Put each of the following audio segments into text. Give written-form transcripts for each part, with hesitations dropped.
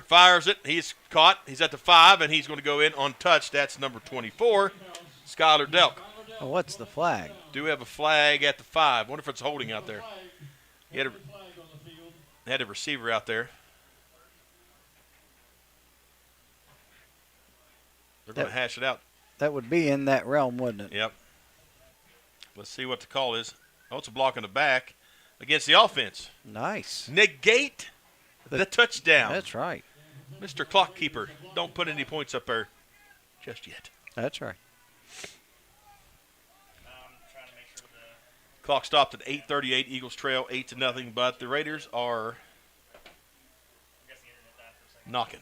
Fires it. He's caught. He's at the 5, and he's going to go in untouched. That's number 24, Skylar Delk. Oh, what's the flag? Do have a flag at the 5. Wonder if it's holding out there. He had a receiver out there. They're going to hash it out. That would be in that realm, wouldn't it? Yep. Let's see what the call is. Oh, it's a block in the back against the offense. Nice. Negate the touchdown. That's right. Mr. Clock Keeper, don't put any points up there just yet. That's right. Clock stopped at 8:38. Eagles trail 8-0, but the Raiders are knocking.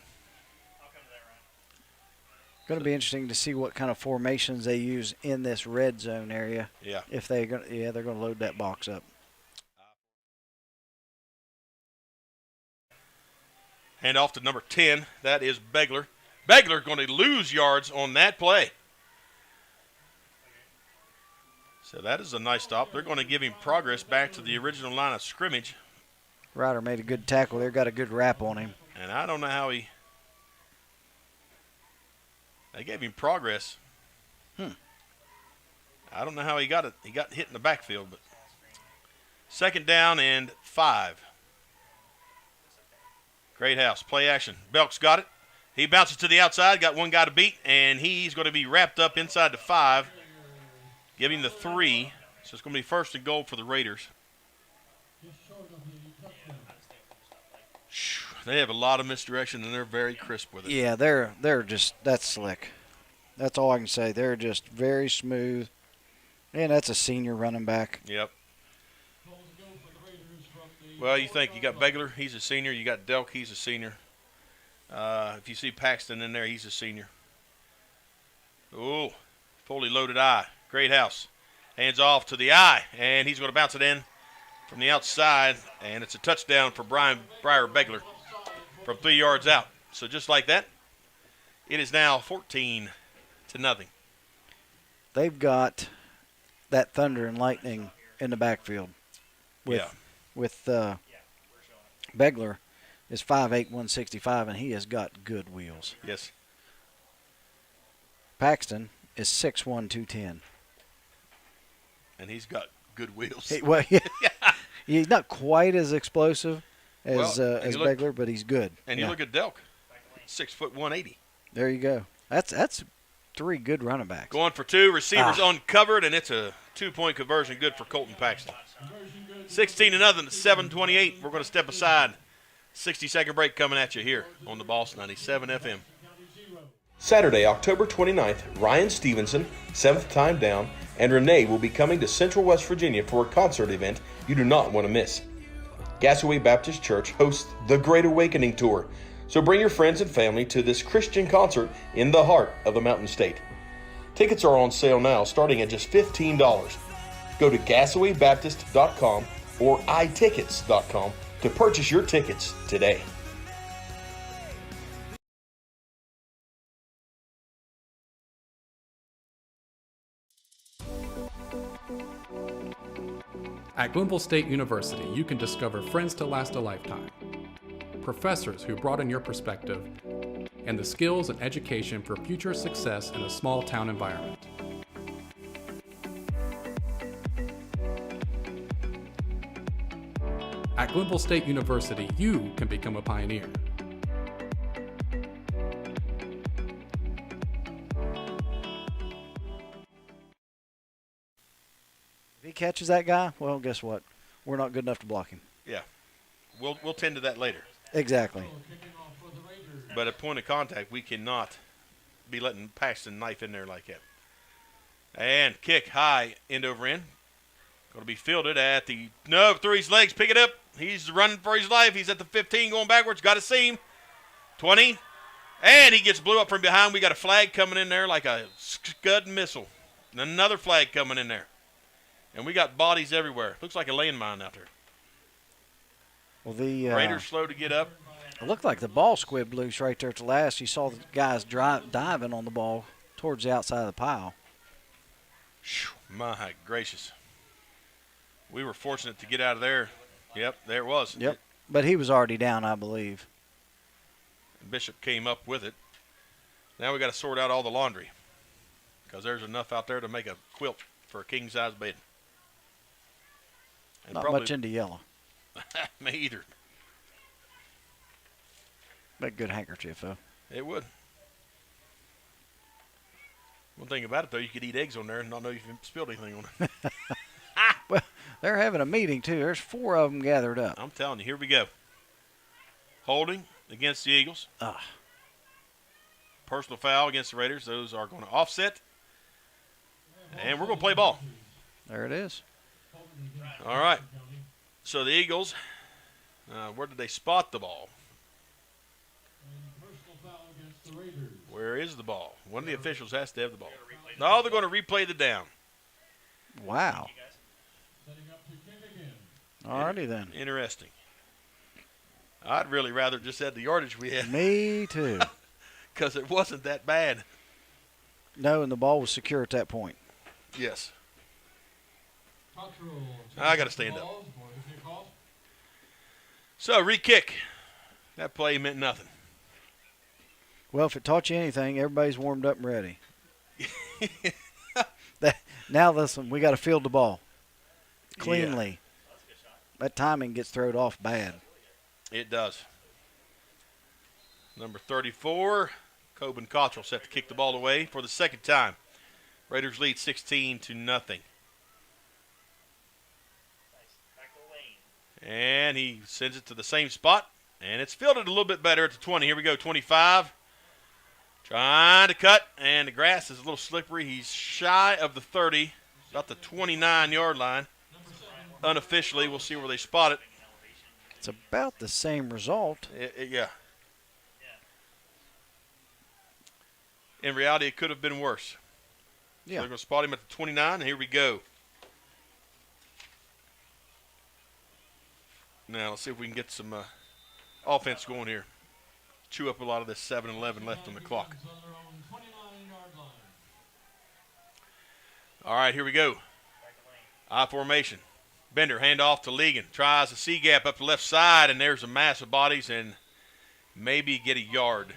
Going to be interesting to see what kind of formations they use in this red zone area. Yeah. If they're going to load that box up. Hand off to number 10. That is Begler. Begler going to lose yards on that play. So that is a nice stop. They're going to give him progress back to the original line of scrimmage. Ryder made a good tackle there. Got a good wrap on him. And I don't know how they gave him progress. I don't know how he got it. He got hit in the backfield. But 2nd down and 5. Great house. Play action. Belk's got it. He bounces to the outside. Got one guy to beat. And he's going to be wrapped up inside the 5. Give him the 3. So it's going to be 1st and goal for the Raiders. They have a lot of misdirection, and they're very crisp with it. Yeah, they're just, that's slick. That's all I can say. They're just very smooth. And that's a senior running back. Yep. Well, you think you got Begler, he's a senior. You got Delk, he's a senior. If you see Paxton in there, he's a senior. Oh, fully loaded eye. Great house. Hands off to the eye, and he's going to bounce it in from the outside, and it's a touchdown for Briar Begler from 3 yards out. So just like that, it is now 14-0. They've got that thunder and lightning in the backfield. With Begler is 5'8", 165, and he has got good wheels. Yes. Paxton is 6'1", 210. And he's got good wheels. Well, yeah. He's not quite as explosive as Begler, but he's good. And you look at Delk, 6 foot 180. There you go. That's 3 good running backs. Going for 2, receivers uncovered, and it's a 2-point conversion, good for Colton Paxton. 16-0, 7:28. We're going to step aside. 60-second break coming at you here on the Boss 97 FM. Saturday, October 29th, Ryan Stevenson, 7th Time Down, and Renee will be coming to Central West Virginia for a concert event you do not want to miss. Gassaway Baptist Church hosts the Great Awakening Tour, so bring your friends and family to this Christian concert in the heart of the Mountain State. Tickets are on sale now, starting at just $15. Go to GassawayBaptist.com or iTickets.com to purchase your tickets today. At Glenville State University, you can discover friends to last a lifetime, professors who broaden your perspective, and the skills and education for future success in a small town environment. At Glenville State University, you can become a pioneer. If he catches that guy, well, guess what? We're not good enough to block him. Yeah. We'll tend to that later. Exactly. But at point of contact, we cannot be letting Paxton knife in there like that. And kick high, end over end. Going to be fielded at through his legs, pick it up. He's running for his life. He's at the 15 going backwards. Got to see him. 20. And he gets blew up from behind. We got a flag coming in there like a Scud missile. And another flag coming in there. And we got bodies everywhere. Looks like a landmine out there. Well, the Raiders slow to get up. It looked like the ball squibbed loose right there at the last. You saw the guys diving on the ball towards the outside of the pile. My gracious. We were fortunate to get out of there. Yep, there it was. Yep, but he was already down, I believe. Bishop came up with it. Now we got to sort out all the laundry because there's enough out there to make a quilt for a king-size bed. And Not much into yellow. Me either. Make a good handkerchief, though. It would. One thing about it, though, you could eat eggs on there and not know you've spilled anything on it. Well, they're having a meeting, too. There's 4 of them gathered up. I'm telling you, here we go. Holding against the Eagles. Personal foul against the Raiders. Those are going to offset. And we're going to play ball. There it is. All right. So the Eagles, where did they spot the ball? Where is the ball? One of the officials has to have the ball. No, they're going to replay the down. Wow. All righty then. Interesting. I'd really rather just had the yardage we had. Me too. Because it wasn't that bad. No, and the ball was secure at that point. Yes. I got to stand up. So, re-kick. That play meant nothing. Well, if it taught you anything, everybody's warmed up and ready. Now, listen, we got to field the ball cleanly. Yeah. That timing gets thrown off bad. It does. Number 34, Coben Cottrell set to kick the ball away for the second time. Raiders lead 16-0. And he sends it to the same spot. And it's fielded a little bit better at the 20. Here we go, 25. Trying to cut, and the grass is a little slippery. He's shy of the 30, about the 29-yard line. Unofficially, we'll see where they spot it. It's about the same result. Yeah. In reality, it could have been worse. Yeah. So they're going to spot him at the 29, and here we go. Now, let's see if we can get some offense going here. Chew up a lot of this 7-11 left on the clock. All right, here we go. I formation. Bender, handoff to Ligon. Tries a C-gap up the left side, and there's a mass of bodies and maybe get a yard.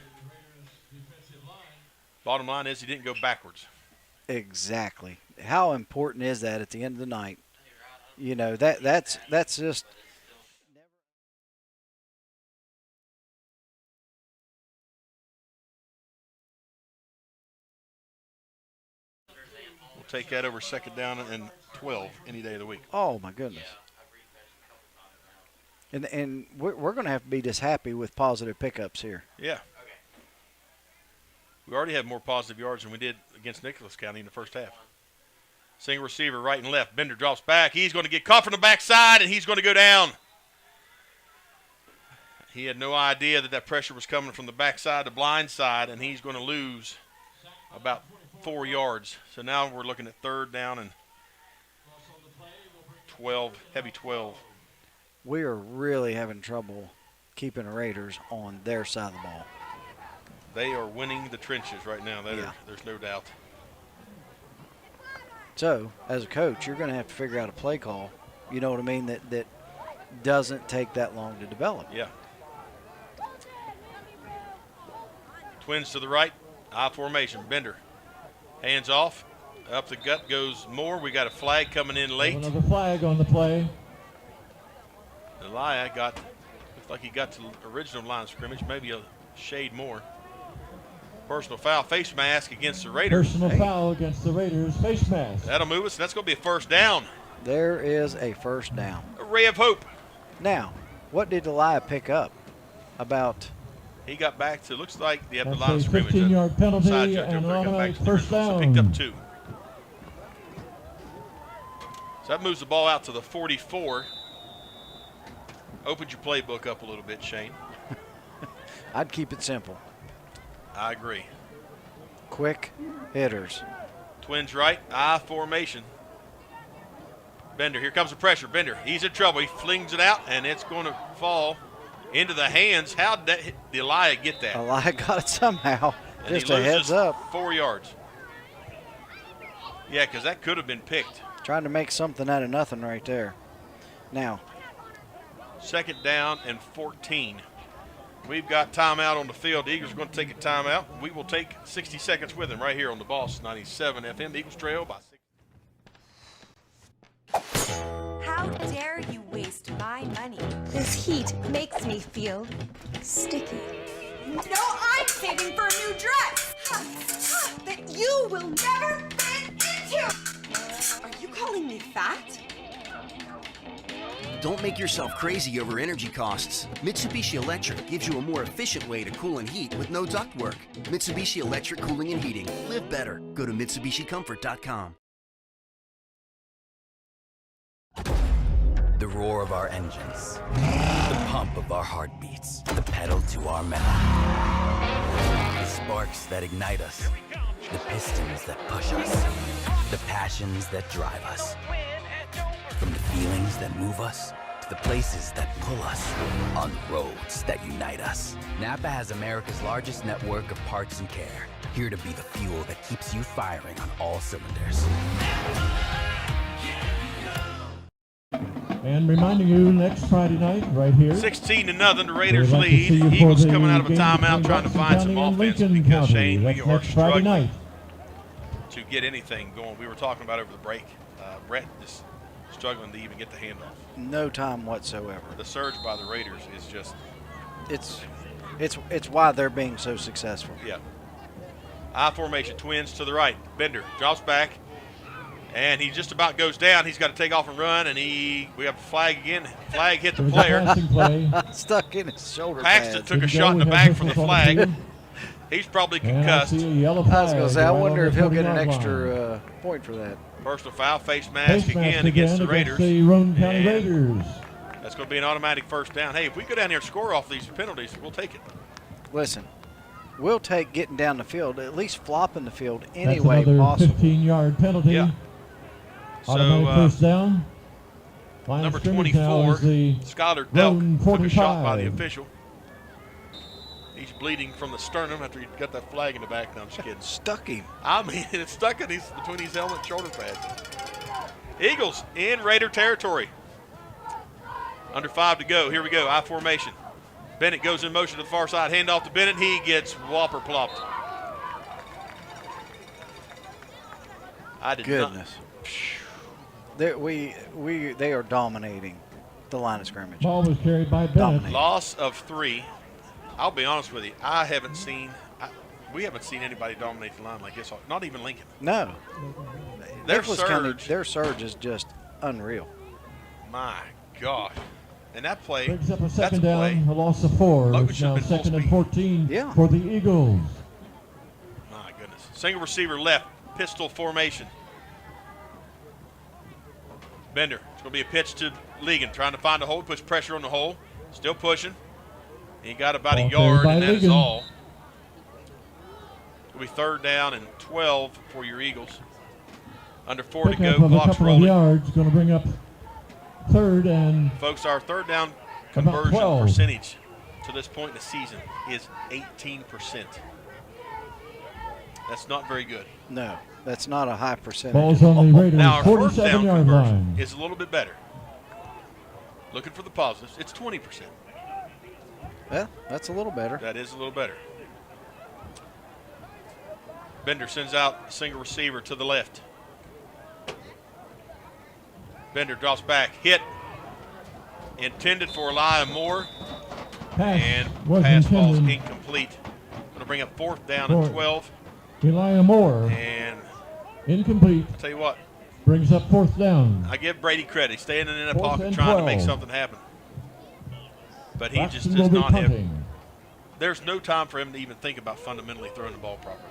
Bottom line is he didn't go backwards. Exactly. How important is that at the end of the night? You know, that's just – take that over second down and 12 any day of the week. Oh, my goodness. And we're going to have to be just happy with positive pickups here. Yeah. We already have more positive yards than we did against Nicholas County in the first half. Single receiver right and left. Bender drops back. He's going to get caught from the backside, and he's going to go down. He had no idea that pressure was coming from the backside, the blind side, and he's going to lose about 4 yards. So now we're looking at third down and 12, heavy 12. We are really having trouble keeping the Raiders on their side of the ball. They are winning the trenches right now. There's no doubt. So, as a coach, you're going to have to figure out a play call, you know what I mean, that doesn't take that long to develop. Yeah. Twins to the right, I formation. Bender. Hands off. Up the gut goes Moore. We got a flag coming in late. Another flag on the play. Elia looks like he got to the original line of scrimmage, maybe a shade more. Personal foul, face mask against the Raiders. Personal foul against the Raiders, face mask. That'll move us. That's going to be a first down. There is a first down. A ray of hope. Now, what did Elia pick up about? He got back to, looks like the line of scrimmage. 15-yard penalty and automatic first down. So picked up 2. So that moves the ball out to the 44. Opened your playbook up a little bit, Shane. I'd keep it simple. I agree. Quick hitters. Twins right, I formation. Bender, here comes the pressure. Bender, he's in trouble. He flings it out, and it's going to fall into the hands. How did Elia get that? Elia got it somehow. And just a heads up. 4 yards. Yeah, because that could have been picked. Trying to make something out of nothing right there. Now. Second down and 14. We've got timeout on the field. The Eagles are going to take a timeout. We will take 60 seconds with them right here on the Boss 97 FM. The Eagles trail by 6. How dare you waste my money? This heat makes me feel sticky. No, I'm saving for a new dress that you will never fit into. Are you calling me fat? Don't make yourself crazy over energy costs. Mitsubishi Electric gives you a more efficient way to cool and heat with no ductwork. Mitsubishi Electric Cooling and Heating. Live better. Go to MitsubishiComfort.com. The roar of our engines, the pump of our heartbeats, the pedal to our metal. The sparks that ignite us, the pistons that push us, the passions that drive us. From the feelings that move us to the places that pull us, on roads that unite us. NAPA has America's largest network of parts and care, here to be the fuel that keeps you firing on all cylinders. And reminding you, next Friday night, right here. 16-0, the Raiders We'd like to lead. see you for Eagles the coming out of a game timeout between trying to find some Braxton offense County and because, Lincoln Shane, County. we That's are next Friday struggling night. to get anything going. We were talking about over the break. Brett is struggling to even get the handoff. No time whatsoever. The surge by the Raiders is just, It's why they're being so successful. yeah. I formation, twins to the right. Bender drops back, and he just about goes down. He's got to take off and run, and we have a flag again. Flag hit the There's a player. passing play. Stuck in his shoulder Paxton pads. took a Good to shot go. in the We back have for the whistles on the flag. field. He's probably And I concussed. see a yellow I was flag going to say, I right wonder on if the he'll get an 20-yard line. extra point for that. Personal foul, face mask Face again mask against the Raiders. the Roane County And Raiders. that's going to be an automatic first down. Hey, if we go down here and score off these penalties, we'll take it. Listen, we'll take getting down the field, at least flopping the field any That's way another possible. 15-yard penalty. Yeah. Automatic So, first down. Line of number scrimmage now 24, is the Skylar Roane Delk, took a shot by the 45. official. He's bleeding from the sternum after he got that flag in the back. No, I'm just kidding. Stuck him. I mean, it's stuck in between his helmet and shoulder pads. Eagles in Raider territory. Under 5 to go. Here we go. I formation. Bennett goes in motion to the far side. Hand off to Bennett. He gets whopper plopped. I did Goodness. not. They are dominating the line of scrimmage. Ball was carried by Bennett. Dominate. Loss of 3. I'll be honest with you. We haven't seen anybody dominate the line like this. Not even Lincoln. No. Their Nicholas County, surge. their surge is just unreal. My gosh. And that play, Brings up a that's a second play. down, a loss of 4. Logan It's should have now been full second and speed. 14 Yeah. for the Eagles. My goodness. Single receiver left, pistol formation. Bender. It's going to be a pitch to Ligon, trying to find a hole, puts pressure on the hole. Still pushing. He got about Ball a carried yard, by and that is Ligon. all. It'll be 3rd down and 12 for your Eagles. Under 4 to Pickup go, of a clock's couple of rolling. yards, going to bring up 3rd and Folks, our 3rd down About conversion 12. percentage to this point in the season is 18%. That's not very good. No, that's not a high percentage. ball's on the Raiders' Now, our 4th down 47-yard conversion line. is a little bit better. Looking for the positives. It's 20%. Yeah, that's a little better. That is a little better. Bender sends out a single receiver to the left. Bender drops back. Hit. Intended for Elijah Moore. And was pass ball's intended. incomplete. Going to bring up 4th down and For- 12. Elijah Moore, And incomplete, I'll tell you what, brings up 4th down. I give Brady credit. He's staying in the 4th pocket and trying to make 12. something happen. But he just Braxton does will be not have. punting. There's no time for him to even think about fundamentally throwing the ball properly.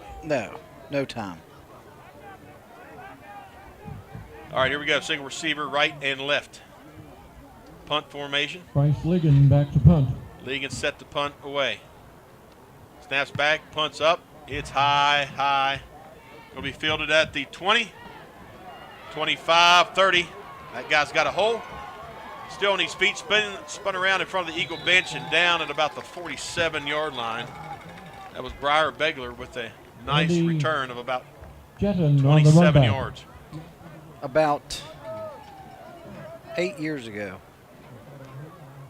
No time. All right, here we go. Single receiver, right and left. Punt formation. Bryce Ligon back to punt. Ligon set the punt away. Snaps back, punts up. It's high. Going to be fielded at the 20, 25, 30. That guy's got a hole. Still on his feet, spun around in front of the Eagle bench and down at about the 47-yard line. That was Briar Begler with a nice Andy return of about Jetton on the 27 run back. yards. About 8 years ago,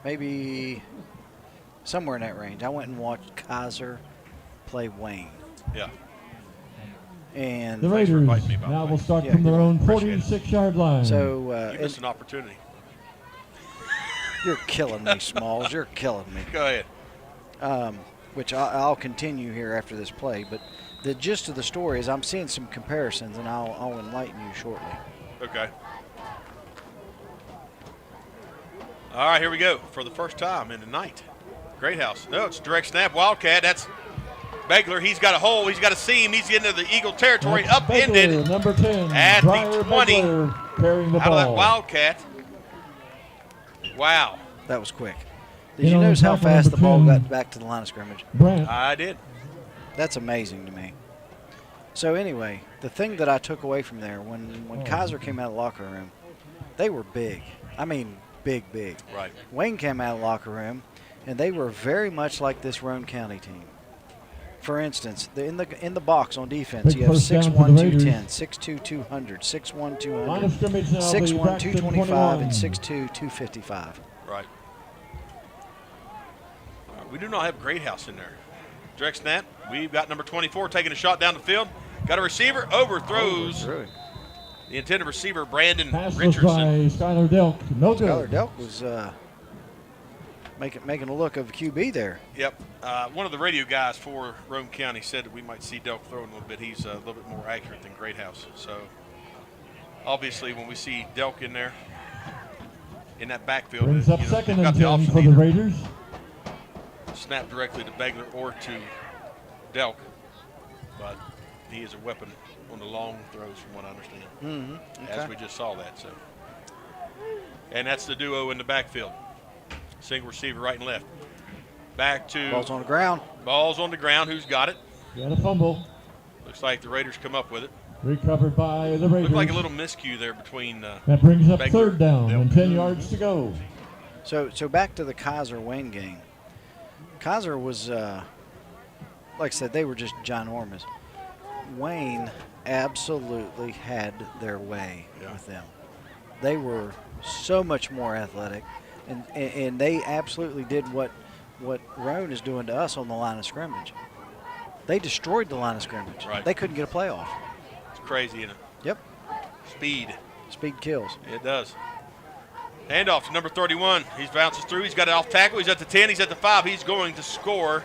maybe somewhere in that range. I went and watched Kaiser play Wayne. Yeah. And The Thanks for Raiders inviting me, by the now way. will start Yeah, from their own appreciate it. 46-yard line. so You missed an opportunity. you're killing me, Smalls. You're killing me. Go ahead. Which I'll continue here after this play. But the gist of the story is I'm seeing some comparisons, and I'll enlighten you shortly. Okay. All right, here we go for the first time in the night. Great house. No, it's direct snap. Wildcat. That's Begler. He's got a hole. He's got a seam. He's getting into the Eagle territory. That's Upended Begler, number 10, at the Briar 20. Begler, carrying the out of that ball. Wildcat. Wow. That was quick. Did In you on notice how tackle fast number the ball 10, got back to the line of scrimmage? Brant. I did. That's amazing to me. So anyway, the thing that I took away from there, when Kaiser came out of the locker room, they were big. I mean, big. Right. Wayne came out of the locker room, and they were very much like this Roane County team. For instance, in the box on defense, Big you have first down 6'1", for the 210, 6'2", 200, 6'1", Line 200, of scrimmage now, 6'1", the Braxton 225, 21. and 6'2", 255. Right. We do not have Great House in there. Direct snap. We've got number 24 taking a shot down the field. Got a receiver. Overthrows Really? the intended receiver, Brandon Pass was by Richardson. Skylar Delk. No good. Skylar Delk was making a look of QB there. Yep. One of the radio guys for Roane County said that we might see Delk throwing a little bit. He's a little bit more accurate than Great House. So, obviously, when we see Delk in there, in that backfield, Brings up we've second got and the 10 option for the either Raiders. snap directly to Begler or to Delk. But he is a weapon on the long throws, from what I understand. Mm-hmm. As we just saw that. So, and that's the duo in the backfield. Single receiver right and left. Back to Ball's on the ground. Ball's on the ground. Who's got it? Got a fumble. Looks like the Raiders come up with it. Recovered by the Raiders. Looked like a little miscue there between That brings up Begler third down and and Delk. 10 yards to go. So back to the Kaiser-Wayne game. Kaiser was, like I said, they were just ginormous. Wayne absolutely had their way with them. They were so much more athletic, and they absolutely did what Roane is doing to us on the line of scrimmage. They destroyed the line of scrimmage. Right. They couldn't get a playoff. It's crazy, isn't it? Yep. Speed. Speed kills. It does. Handoff to number 31. He bounces through. He's got it off tackle. He's at the 10. He's at the 5. He's going to score.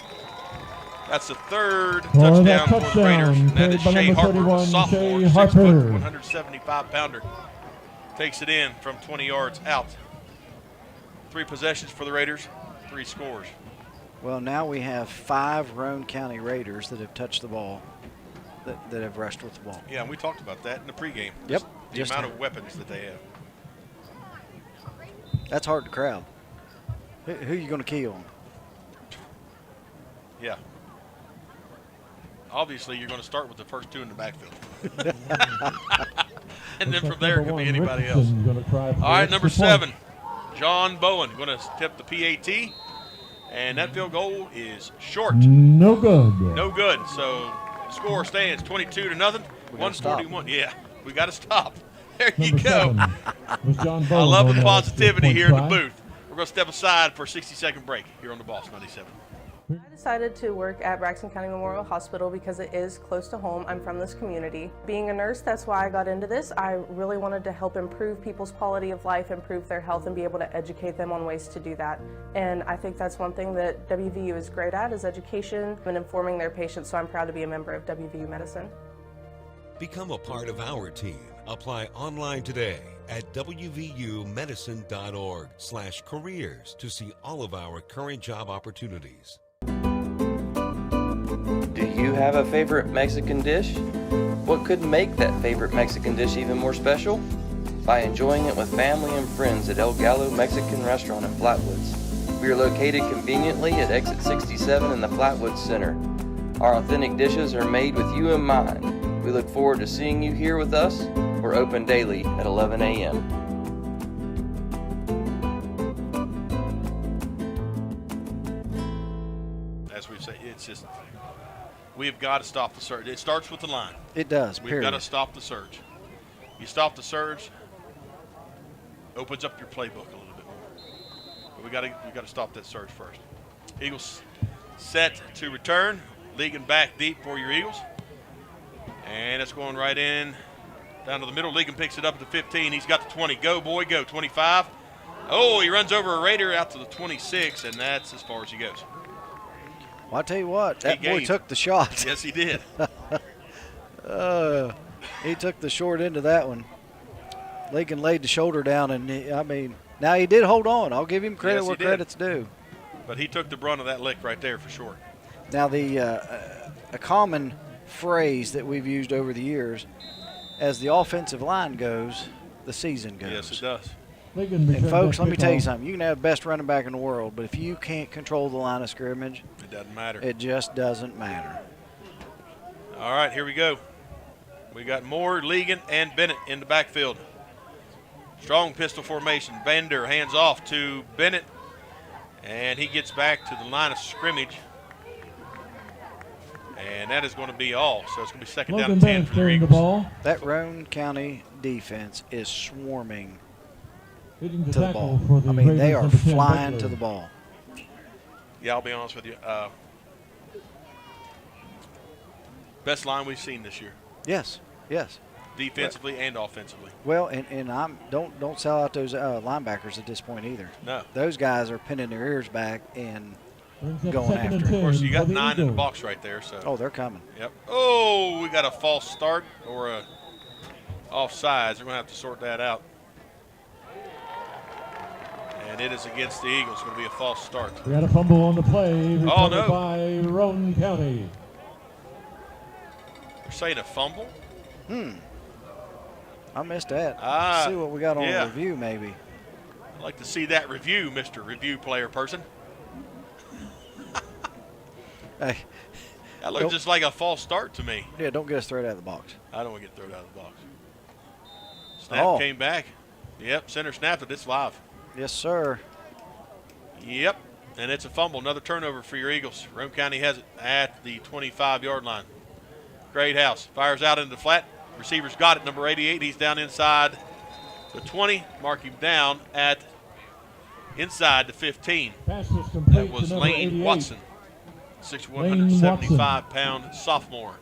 That's the third touchdown for the Raiders. And that is carried by Shea number Harper, 31, a sophomore, Shea 6 Harper. foot, 175-pounder. Takes it in from 20 yards out. 3 possessions for the Raiders, 3 scores. Well, now we have 5 Roane County Raiders that have touched the ball, that have rushed with the ball. Yeah, and we talked about that in the pregame. Yep. The amount of weapons that they have. That's hard to crowd. Who are you going to key on? Yeah. Obviously, you're going to start with the first 2 in the backfield. And then from there, it could be anybody else. All right, number 7, John Bowen going to tip the PAT. And that field goal is short. No good. No good. So the score stands 22-0. 141. Yeah, we got to stop. There you Number go. 7 was John I Bowen love on the that positivity here in the 6-point booth. We're going to step aside for a 60-second break here on the Boss 97. I decided to work at Braxton County Memorial Hospital because it is close to home. I'm from this community. Being a nurse, that's why I got into this. I really wanted to help improve people's quality of life, improve their health, and be able to educate them on ways to do that. And I think that's one thing that WVU is great at, is education and informing their patients, so I'm proud to be a member of WVU Medicine. Become a part of our team. Apply online today at wvumedicine.org/careers to see all of our current job opportunities. Do you have a favorite Mexican dish? What could make that favorite Mexican dish even more special? By enjoying it with family and friends at El Gallo Mexican Restaurant in Flatwoods. We are located conveniently at exit 67 in the Flatwoods Center. Our authentic dishes are made with you in mind. We look forward to seeing you here with us. We're open daily at 11 a.m. As we've said, it's just, we've got to stop the surge. It starts with the line. It does, We've period. got to stop the surge. You stop the surge, opens up your playbook a little bit more. But we got to stop that surge first. Eagles set to return. Legan back deep for your Eagles. And it's going right in, down to the middle. Legan picks it up at the 15. He's got the 20. Go, boy, go. 25. Oh, he runs over a Raider out to the 26, and that's as far as he goes. Well, I tell you what, that boy took the shot. Yes, he did. He took the short end of that one. Legan laid the shoulder down, and now he did hold on. I'll give him credit where credit's due. But he took the brunt of that lick right there for sure. Now, a common phrase that we've used over the years, as the offensive line goes, the season goes. Yes, it does. And folks, let me tell you something. You can have the best running back in the world, but if you can't control the line of scrimmage, it doesn't matter. It just doesn't matter. All right, here we go. We got Moore, Legan, and Bennett in the backfield. Strong pistol formation. Bender hands off to Bennett, and he gets back to the line of scrimmage. And that is going to be all. So it's going to be second down and 10 for the Eagles. That Roane County defense is swarming to the tackle ball. for the They Raiders are number 10 flying Butler. to the ball. Yeah, I'll be honest with you. Best line we've seen this year. Yes. Defensively and offensively. Well, and don't sell out those linebackers at this point either. No. Those guys are pinning their ears back and going after it. Of course, you got 9 in the box right there. So. Oh, they're coming. Yep. Oh, we got a false start or a offsides. We're going to have to sort that out. And it is against the Eagles. It's going to be a false start. We got a fumble on the play. Oh, no. By Roane County. We're saying a fumble? I missed that. Let's see what we got on the review, maybe. I'd like to see that review, Mr. Review Player Person. Hey. That looked just like a false start to me. Yeah, don't get us thrown out of the box. I don't want to get thrown out of the box. Snap came back. Yep, center snapped it. It's live. Yes, sir. Yep, and it's a fumble. Another turnover for your Eagles. Roane County has it at the 25-yard line. Great house. Fires out into the flat. Receiver's got it, number 88. He's down inside the 20. Mark him down at inside the 15. That was Lane 88. Watson, 6'1", 175-pound sophomore.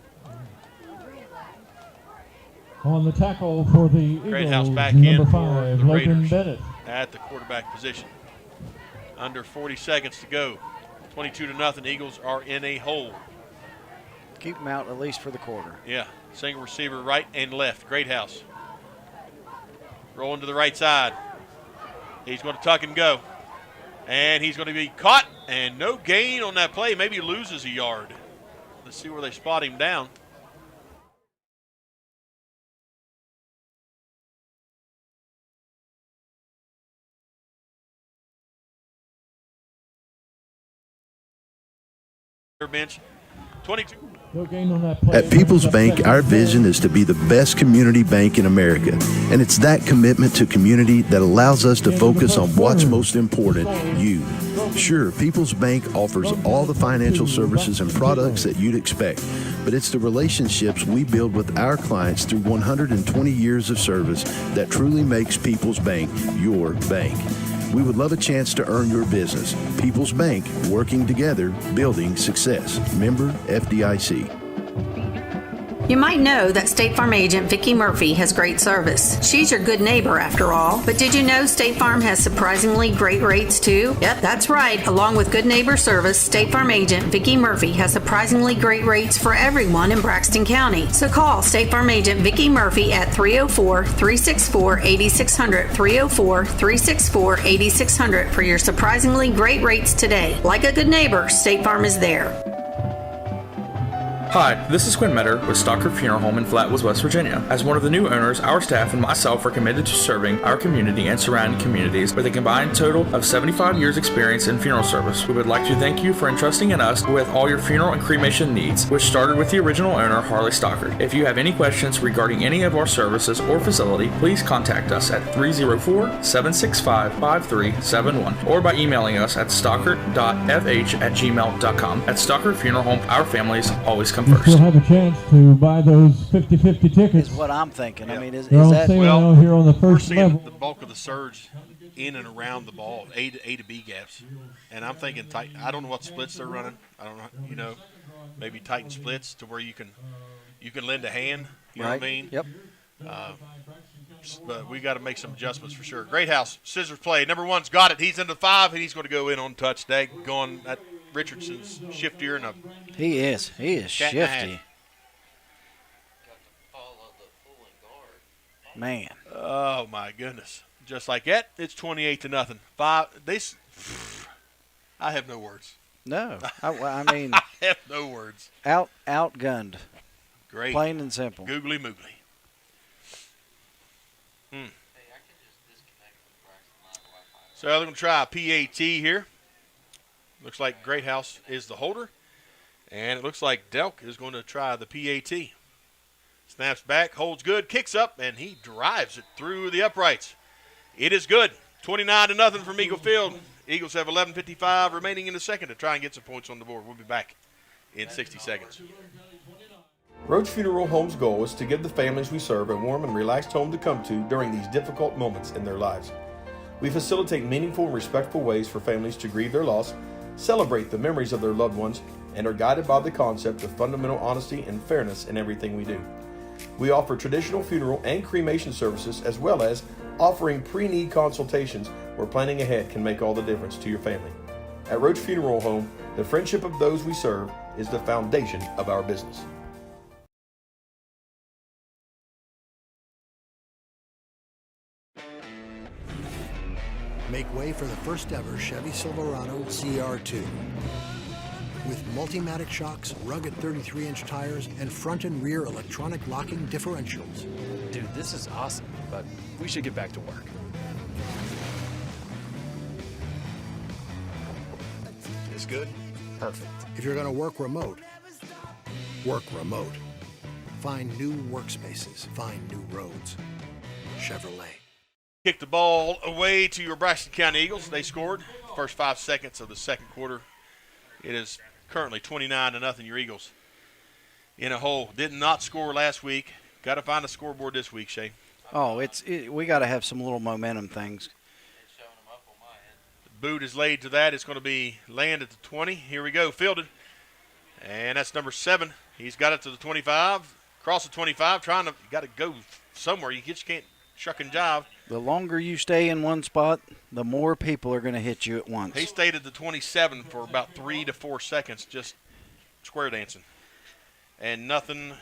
On the tackle for the Eagles, Great house back number in for 5, the Logan Raiders Bennett. at the quarterback position. Under 40 seconds to go. 22-0. Eagles are in a hole. Keep them out at least for the quarter. Yeah, single receiver right and left. Great house. Rolling to the right side. He's going to tuck and go. And he's going to be caught, and no gain on that play. Maybe he loses a yard. Let's see where they spot him down. Bench. 22. No gain on that play. At People's Bank, our vision is to be the best community bank in America. And it's that commitment to community that allows us to focus on what's most important, you. Sure, People's Bank offers all the financial services and products that you'd expect, but it's the relationships we build with our clients through 120 years of service that truly makes People's Bank your bank. We would love a chance to earn your business. People's Bank, working together, building success. Member FDIC. You might know that State Farm agent Vicki Murphy has great service. She's your good neighbor after all. But did you know State Farm has surprisingly great rates too? Yep, that's right. Along with good neighbor service, State Farm agent Vicki Murphy has surprisingly great rates for everyone in Braxton County. So call State Farm agent Vicki Murphy at 304-364-8600, 304-364-8600 for your surprisingly great rates today. Like a good neighbor, State Farm is there. Hi, this is Quinn Metter with Stockard Funeral Home in Flatwoods, West Virginia. As one of the new owners, our staff and myself are committed to serving our community and surrounding communities with a combined total of 75 years experience in funeral service. We would like to thank you for entrusting in us with all your funeral and cremation needs, which started with the original owner, Harley Stockard. If you have any questions regarding any of our services or facility, please contact us at 304-765-5371 or by emailing us at stockard.fh@gmail.com. At Stockard Funeral Home, our families always come them You first. still have a chance to buy those 50-50 tickets. Is what I'm thinking. I mean, is They're on that sale Well, now here on the we're first seeing level. the bulk of the surge in and around the ball, A to B gaps. And I'm thinking tight. I don't know what splits they're running. I don't know, maybe tighten splits to where you can lend a hand. You know what I mean? Yep. But we got to make some adjustments for sure. Great house. Scissors play. Number one's got it. He's into 5, and he's going to go in on touch. Going at Richardson's shiftier and a He is. He is cat in the shifty. Man. Oh my goodness! Just like that, it's 28-0. 5. I have no words. No. I mean, I have no words. outgunned. Great. Plain and simple. Googly moogly. So they're going to try a PAT here. Looks like Great House is the holder. And it looks like Delk is going to try the PAT. Snaps back, holds good, kicks up, and he drives it through the uprights. It is good. 29-0 from Eagle Field. Eagles have 11:55 remaining in the second to try and get some points on the board. We'll be back in 60 seconds. Roach Funeral Home's goal is to give the families we serve a warm and relaxed home to come to during these difficult moments in their lives. We facilitate meaningful and respectful ways for families to grieve their loss, celebrate the memories of their loved ones, and are guided by the concept of fundamental honesty and fairness in everything we do. We offer traditional funeral and cremation services, as well as offering pre-need consultations where planning ahead can make all the difference to your family. At Roach Funeral Home, the friendship of those we serve is the foundation of our business. Make way for the first ever Chevy Silverado CR2. With Multimatic shocks, rugged 33-inch tires, and front and rear electronic locking differentials. Dude, this is awesome, but we should get back to work. This good? Perfect. If you're going to work remote, work remote. Find new workspaces. Find new roads. Chevrolet. Kick the ball away to your Braxton County Eagles. They scored first 5 seconds of the second quarter. It is currently 29-0. Your Eagles in a hole. Did not score last week. Got to find a scoreboard this week, Shay. Oh, we got to have some little momentum things. The boot is laid to that. It's going to be land at the 20. Here we go. Fielded. And that's number 7. He's got it to the 25. Across the 25. Got to go somewhere. You just can't shuck and jive. The longer you stay in one spot, the more people are going to hit you at once. He stayed at the 27 for about 3 to 4 seconds, just square dancing. And nothing.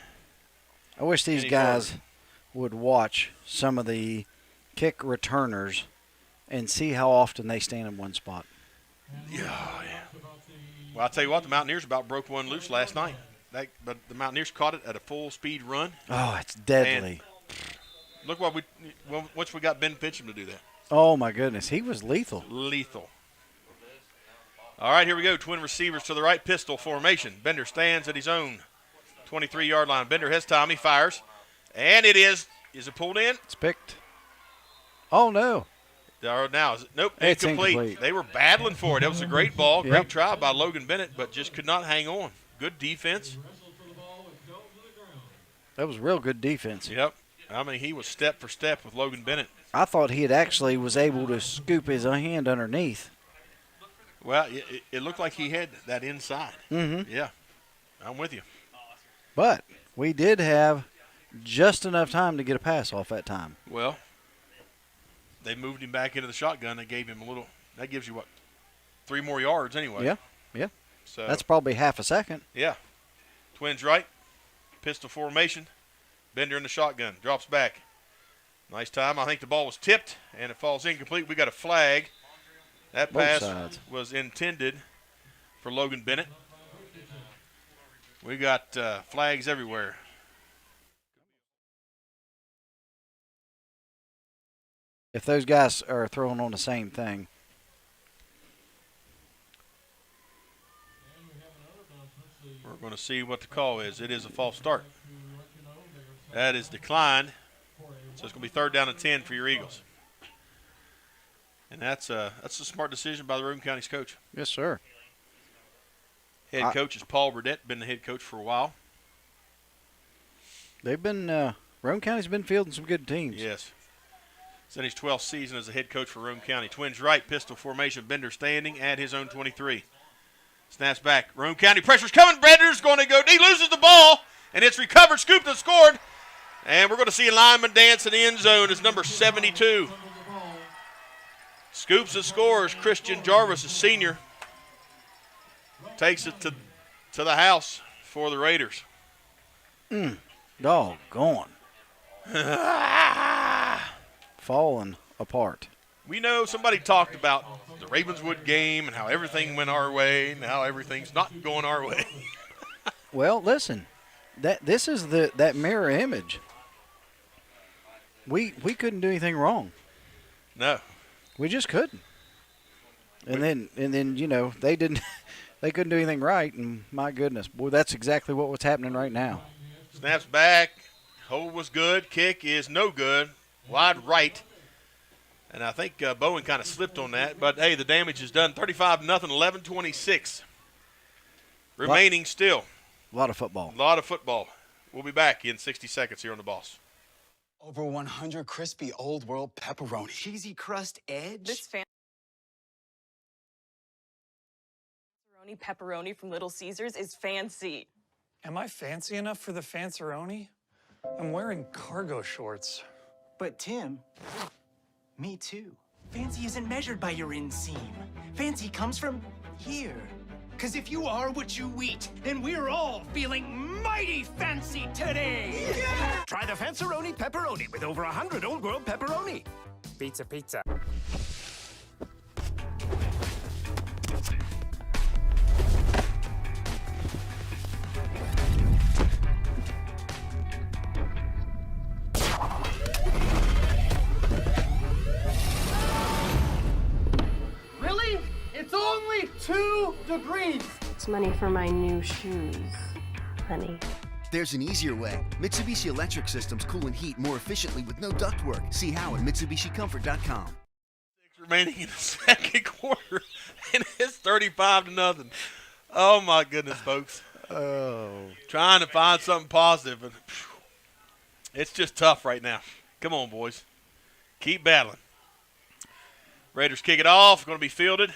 I wish these guys would watch some of the kick returners and see how often they stand in one spot. Yeah. Well, I'll tell you what, the Mountaineers about broke one loose last night. But the Mountaineers caught it at a full-speed run. Oh, it's deadly. And look what once we got Ben Fincham to do that. Oh, my goodness. He was lethal. Lethal. All right, here we go. Twin receivers to the right, pistol formation. Bender stands at his own 23-yard line. Bender has time. He fires. And it is. Is it pulled in? It's picked. Oh, no. Now, is it? Nope, it's incomplete. They were battling for it. That was a great ball. Great try by Logan Bennett, but just could not hang on. Good defense. That was real good defense. Yep. I mean, he was step for step with Logan Bennett. I thought he had actually was able to scoop his hand underneath. Well, it looked like he had that inside. Mm-hmm. Yeah, I'm with you. But we did have just enough time to get a pass off that time. Well, they moved him back into the shotgun. They gave him a little. That gives you, 3 more yards anyway. Yeah. So that's probably half a second. Yeah. Twins right. Pistol formation. Bender in the shotgun. Drops back. Nice time. I think the ball was tipped, and it falls incomplete. We got a flag. That pass was intended for Logan Bennett. We got flags everywhere. If those guys are throwing on the same thing. We're going to see what the call is. It is a false start. That is declined. So it's going to be 3rd down and 10 for your Eagles. And that's a smart decision by the Roane County's coach. Yes, sir. Head coach is Paul Burdett, been the head coach for a while. They've been Roane County's been fielding some good teams. Yes. It's in his 12th season as a head coach for Roane County. Twins right, pistol formation, Bender standing at his own 23. Snaps back. Roane County pressure's coming. Bender's going to go. He loses the ball, and it's recovered, scooped, and scored. And we're going to see a lineman dance in the end zone as number 72. Scoops and scores. Christian Jarvis, a senior, takes it to the house for the Raiders. Doggone. Falling apart. We know somebody talked about the Ravenswood game and how everything went our way and how everything's not going our way. Well, listen, this is that mirror image. We couldn't do anything wrong. No. We just couldn't. And then they didn't they couldn't do anything right, and my goodness, boy, that's exactly what was happening right now. Snaps back. Hold was good. Kick is no good. Wide right. And I think Bowen kind of slipped on that. But, hey, the damage is done. 35-0, 11-26. Remaining still. A lot of football. A lot of football. We'll be back in 60 seconds here on The Boss. Over 100 crispy Old World pepperoni. Cheesy crust edge. This pepperoni from Little Caesars is fancy. Am I fancy enough for the Fanceroni? I'm wearing cargo shorts. But Tim, me too. Fancy isn't measured by your inseam. Fancy comes from here. 'Cause if you are what you eat, then we're all feeling mighty fancy today. Yeah! Try the Fanceroni pepperoni with over 100 Old World pepperoni. Pizza, pizza. Really? It's only 2 degrees. It's money for my new shoes, honey. There's an easier way. Mitsubishi Electric Systems cool and heat more efficiently with no ductwork. See how at MitsubishiComfort.com. Remaining in the second quarter, and it's 35-0. Oh, my goodness, folks. Oh. Trying to find something positive. And it's just tough right now. Come on, boys. Keep battling. Raiders kick it off. Going to be fielded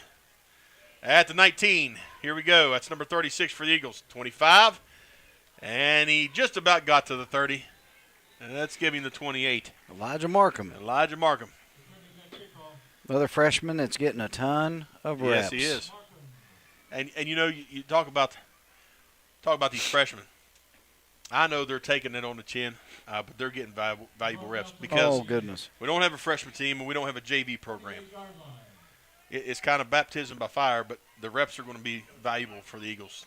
at the 19. Here we go. That's number 36 for the Eagles. 25. And he just about got to the 30. And let's give him the 28. Elijah Markham. Another freshman that's getting a ton of reps. Yes, he is. And you talk about these freshmen. I know they're taking it on the chin, but they're getting valuable reps because we don't have a freshman team and we don't have a JV program. It's kind of baptism by fire, but the reps are going to be valuable for the Eagles.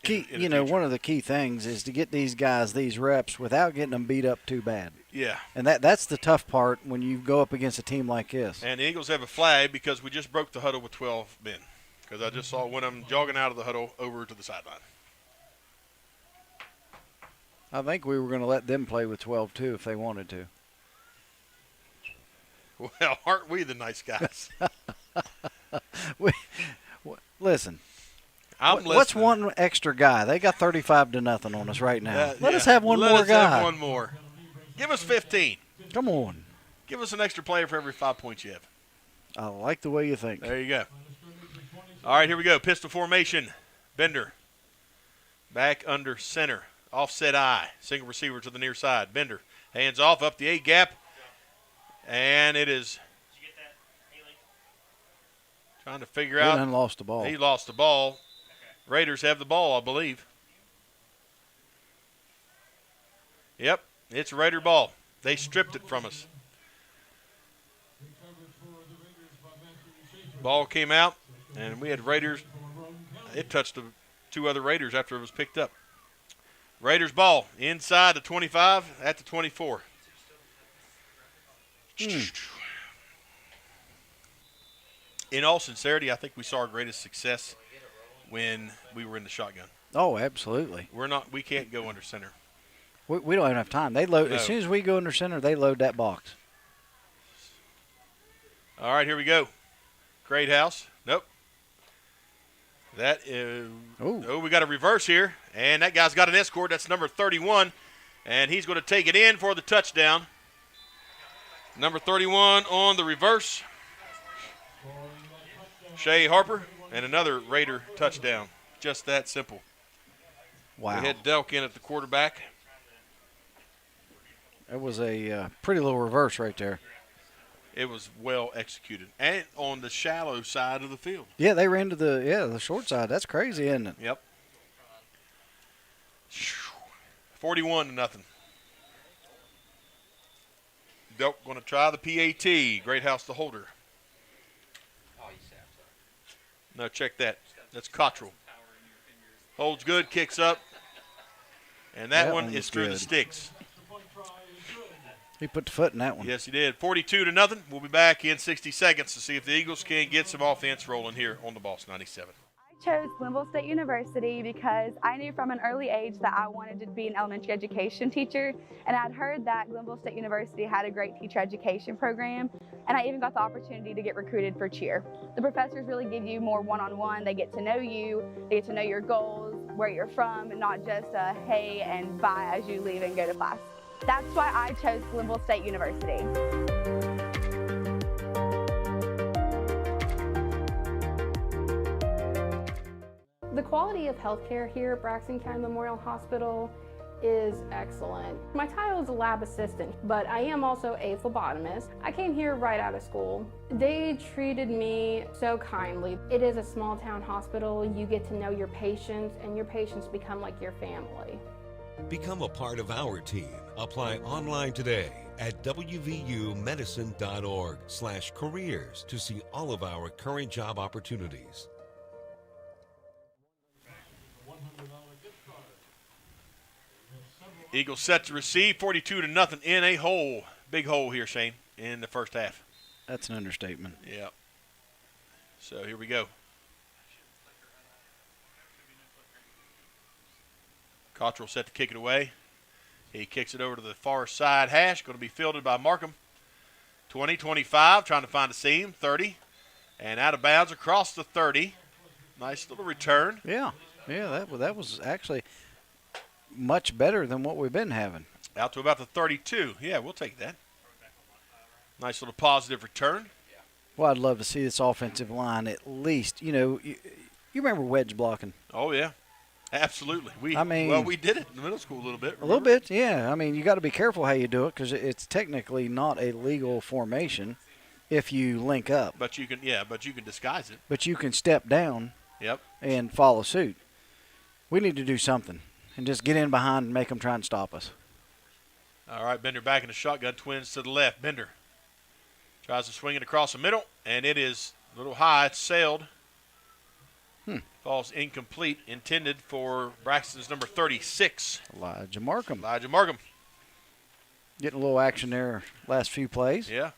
One of the key things is to get these guys these reps without getting them beat up too bad. Yeah. And that's the tough part when you go up against a team like this. And the Eagles have a flag because we just broke the huddle with 12 men. Because I just saw one of them jogging out of the huddle over to the sideline. I think we were going to let them play with 12 too if they wanted to. Well, aren't we the nice guys? Listen. I'm What's one extra guy? They got 35-0 on us right now. Let us have one more Let us guy. have one more. Give us 15. Come on. Give us an extra player for every 5 points you have. I like the way you think. There you go. All right, here we go. Pistol formation. Bender. Back under center. Offset I. Single receiver to the near side. Bender. Hands off up the A gap. And it is trying to figure out. He lost the ball. He lost the ball. Raiders have the ball, I believe. Yep, it's a Raider ball. They stripped it from us. Ball came out, and we had Raiders. It touched the 2 other Raiders after it was picked up. Raiders ball inside the 25 at the 24. In all sincerity, I think we saw our greatest success when we were in the shotgun. Oh, absolutely. We can't go under center. We don't have enough time. They load No. as soon as we go under center, they load that box. All right, here we go. Great house. Nope. That is. Oh, we got a reverse here, and that guy's got an escort. That's number 31. And he's going to take it in for the touchdown. Number 31 on the reverse. Shea Harper, and another Raider touchdown. Just that simple. Wow. We had Delk in at the quarterback. That was a pretty little reverse right there. It was well executed. And on the shallow side of the field. Yeah, they ran to the short side. That's crazy, isn't it? Yep. 41-0. Delk going to try the PAT. Great house to holder. No, check that. That's Cottrell. Holds good, kicks up. And that one is through the sticks. He put the foot in that one. Yes, he did. 42-0. We'll be back in 60 seconds to see if the Eagles can get some offense rolling here on the Boss 97. I chose Glenville State University because I knew from an early age that I wanted to be an elementary education teacher, and I'd heard that Glenville State University had a great teacher education program, and I even got the opportunity to get recruited for cheer. The professors really give you more one-on-one. They get to know you, they get to know your goals, where you're from, and not just a hey and bye as you leave and go to class. That's why I chose Glenville State University. The quality of healthcare here at Braxton County Memorial Hospital is excellent. My title is a lab assistant, but I am also a phlebotomist. I came here right out of school. They treated me so kindly. It is a small town hospital. You get to know your patients, and your patients become like your family. Become a part of our team. Apply online today at wvumedicine.org/careers to see all of our current job opportunities. Eagles set to receive, 42-0 in a hole. Big hole here, Shane, in the first half. That's an understatement. Yeah. So here we go. Cottrell set to kick it away. He kicks it over to the far side hash. Going to be fielded by Markham. 20-25, trying to find a seam. 30. And out of bounds across the 30. Nice little return. Yeah. Yeah, that was actually much better than what we've been having. Out to about the 32. Yeah, we'll take that. Nice little positive return. Well, I'd love to see this offensive line at least, you remember wedge blocking. Oh, yeah. Absolutely. We did it in the middle school a little bit. Remember? A little bit, yeah. I mean, you got to be careful how you do it because it's technically not a legal formation if you link up. But you can disguise it. But you can step down. Yep. And follow suit. We need to do something and just get in behind and make them try and stop us. All right, Bender back in the shotgun, twins to the left. Bender tries to swing it across the middle, and it is a little high. It's sailed. Falls incomplete, intended for Braxton's number 36. Elijah Markham. Getting a little action there last few plays. Yeah.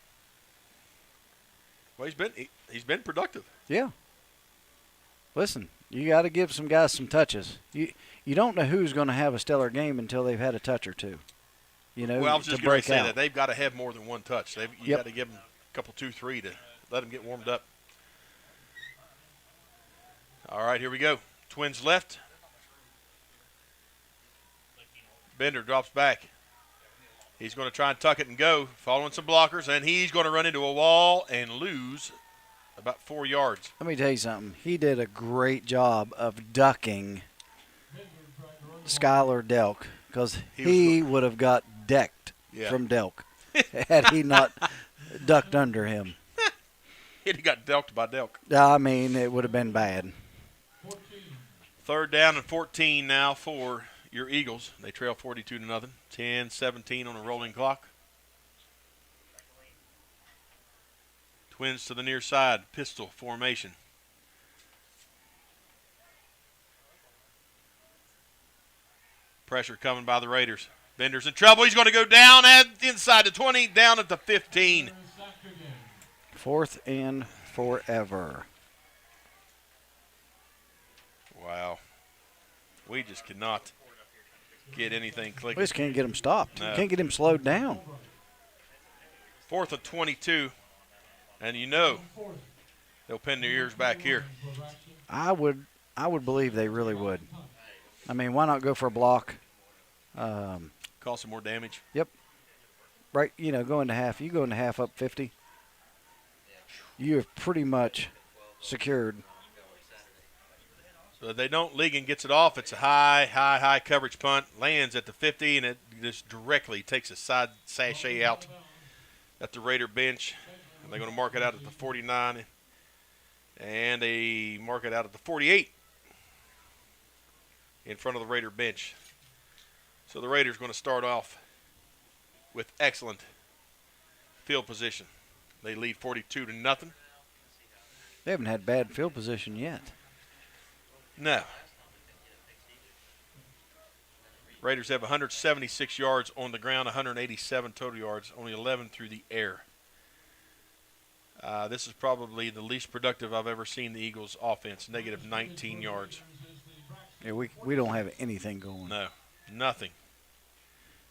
Well, he's been productive. Yeah. Listen, you got to give some guys some touches. You don't know who's going to have a stellar game until they've had a touch or two. Well, I was just going to say that. They've got to have more than one touch. You got to give them a couple, 2, 3 to let them get warmed up. All right, here we go. Twins left. Bender drops back. He's going to try and tuck it and go, following some blockers, and he's going to run into a wall and lose about 4 yards. Let me tell you something. He did a great job of ducking Skylar Delk because he would have got decked from Delk had he not ducked under him. He got delked by Delk. I mean, it would have been bad. 3rd down and 14 now for your Eagles. They trail 42-0. 10-17 on a rolling clock. Twins to the near side. Pistol formation. Pressure coming by the Raiders. Bender's in trouble. He's going to go down at inside the 20, down at the 15. 4th and forever. Wow. We just cannot get anything clicking. We just can't get him stopped. No. Can't get him slowed down. 4th and 22. And they'll pin their ears back here. I would believe they really would. I mean, why not go for a block? Cause some more damage. Yep. Right, going to half. You go into half up 50. You have pretty much secured. So they don't. Ligon gets it off. It's a high coverage punt. Lands at the 50, and it just directly takes a side sachet out at the Raider bench. And they're going to mark it out at the 49. And they mark it out at the 48 in front of the Raider bench. So the Raiders going to start off with excellent field position. They lead 42-0. They haven't had bad field position yet. No. Raiders have 176 yards on the ground, 187 total yards, only 11 through the air. This is probably the least productive I've ever seen the Eagles' offense, negative 19 yards. Yeah, we don't have anything going. No, nothing.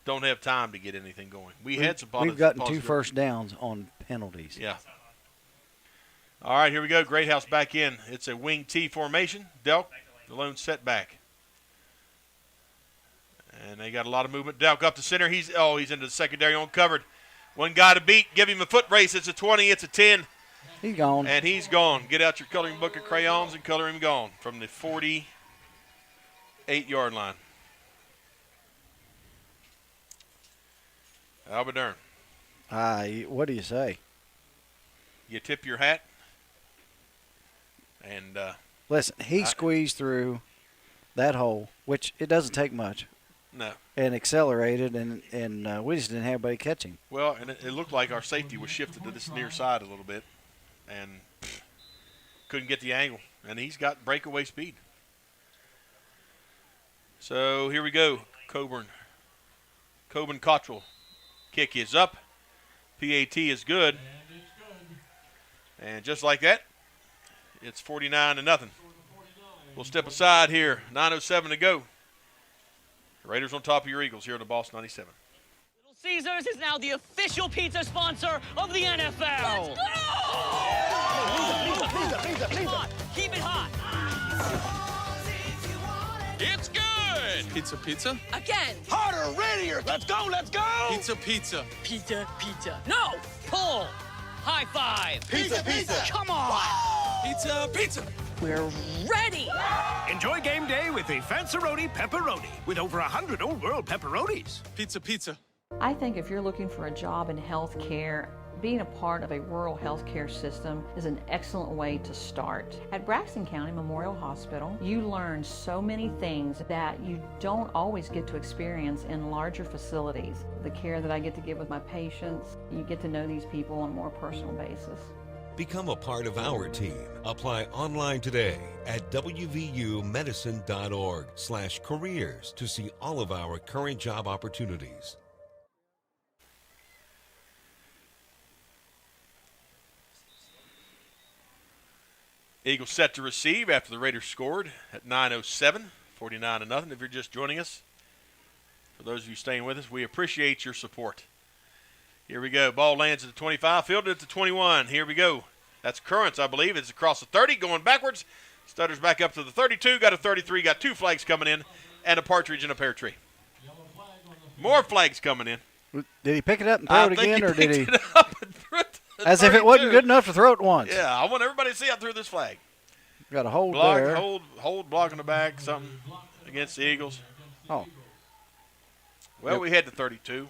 Don't have time to get anything going. Had some We've gotten 2 first downs on penalties. Yeah. All right, here we go. Great House back in. It's a wing T formation. Delk, the lone setback. And they got a lot of movement. Delk up to center. He's into the secondary uncovered. One guy to beat. Give him a foot race. It's a 20. It's a 10. He's gone. And he's gone. Get out your coloring book of crayons and color him gone from the 48-yard line. Albert what do you say? You tip your hat. And listen, he squeezed through that hole, which it doesn't take much. No. And accelerated, and we just didn't have anybody catching. Well, and it looked like our safety was shifted to this near side a little bit, and couldn't get the angle. And he's got breakaway speed. So here we go. Coburn Cottrell. Kick is up. PAT is good. And just like that, it's 49-0. We'll step aside here. 9:07 to go. Raiders on top of your Eagles here on the Boss 97. Little Caesars is now the official pizza sponsor of the NFL. Let's go! Pizza. Keep it hot. It's good. Pizza. Again. Harder, readier. Let's go. Pizza. Pizza. No. Pull. High five. Pizza. Come on. Pizza. We're ready. Enjoy game day with a Fanceroni pepperoni with over 100 old world pepperonis. Pizza. I think if you're looking for a job in healthcare, being a part of a rural healthcare system is an excellent way to start. At Braxton County Memorial Hospital, you learn so many things that you don't always get to experience in larger facilities. The care that I get to give with my patients, you get to know these people on a more personal basis. Become a part of our team. Apply online today at wvumedicine.org/careers to see all of our current job opportunities. Eagles set to receive after the Raiders scored at 9:07, 49-0. If you're just joining us, for those of you staying with us, we appreciate your support. Here we go. Ball lands at the 25, fielded at the 21. Here we go. That's Currents, I believe. It's across the 30, going backwards. Stutters back up to the 32, got a 33, got 2 flags coming in, and a partridge in a pear tree. More flags coming in. Did he pick it up and throw it again, or did he? It up and threw it to the As if it 32. wasn't good enough to throw it once. Yeah, I want everybody to see I threw this flag. Got a hold there. Hold block in the back, something against the Eagles. Oh. Well, Yep. we had the 32.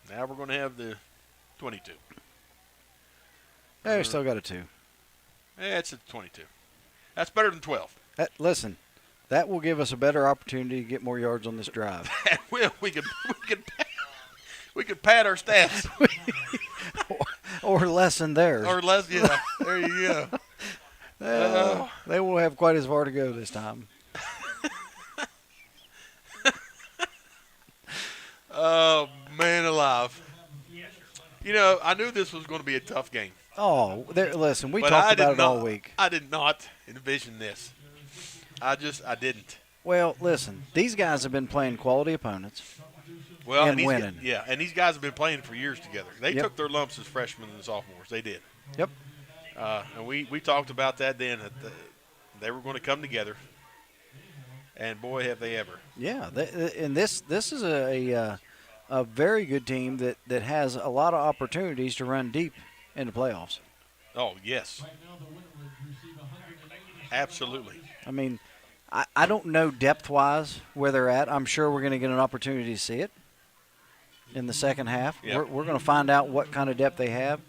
Now we're going to have the 22. Yeah, we still got a 2. Yeah, it's a 22. That's better than 12. Listen, that will give us a better opportunity to get more yards on this drive. we could pad our stats. or lessen theirs. Or less, yeah. There you go. They won't have quite as far to go this time. Oh, man alive. You know, I knew this was going to be a tough game. Oh, listen, we talked about it all week. I did not envision this. I didn't. Well, listen, these guys have been playing quality opponents and winning. And these guys have been playing for years together. They took their lumps as freshmen and sophomores. They did. Yep. And we talked about that then. They were going to come together. And, boy, have they ever. Yeah, and this is a a very good team that has a lot of opportunities to run deep in the playoffs. Oh, yes. Absolutely. I mean, I don't know depth-wise where they're at. I'm sure we're going to get an opportunity to see it in the second half. Yep. We're going to find out what kind of depth they have.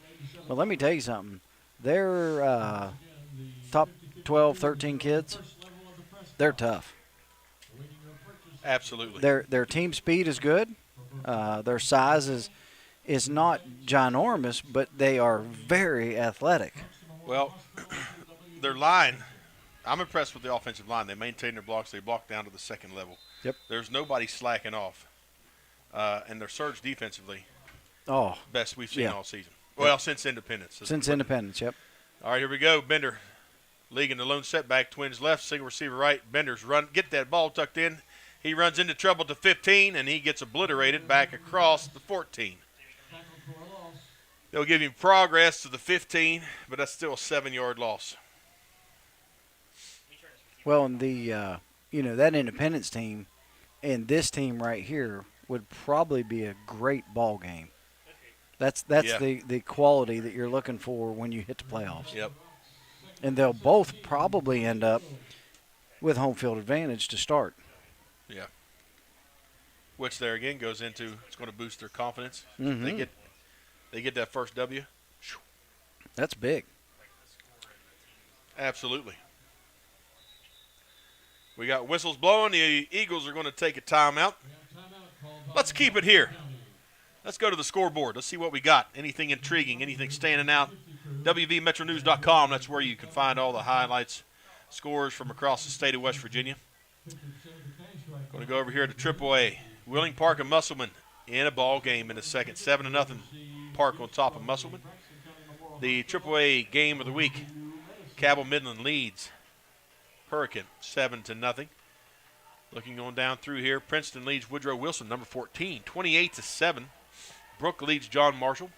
But let me tell you something. Their top 12, 13 kids, they're tough. Absolutely. Their team speed is good. Their size is not ginormous, but they are very athletic. Well, their line, I'm impressed with the offensive line. They maintain their blocks. They block down to the second level. Yep. There's nobody slacking off. And their surge defensively, best we've seen all season. Well, since Independence. Since Independence, yep. All right, here we go. Bender league in the lone setback. Twins left, single receiver right. Bender's run. Get that ball tucked in. He runs into trouble to 15, and he gets obliterated back across the 14. They'll give him progress to the 15, but that's still a 7-yard loss. Well, and that Independence team and this team right here would probably be a great ball game. That's the quality that you're looking for when you hit the playoffs. Yep. And they'll both probably end up with home field advantage to start. Yeah. Which there again goes into, it's going to boost their confidence. Mm-hmm. They get that first W. That's big. Absolutely. We got whistles blowing. The Eagles are going to take a timeout. Let's keep it here. Let's go to the scoreboard. Let's see what we got. Anything intriguing, anything standing out. WVMetroNews.com. That's where you can find all the highlights, scores from across the state of West Virginia. Going to go over here to AAA. Wheeling Park and Musselman in a ball game in the second. 7-0 Park on top of Musselman. The AAA game of the week. Cabell Midland leads Hurricane 7-0. Looking on down through here, Princeton leads Woodrow Wilson, number 14, 28-7. Brook leads John Marshall.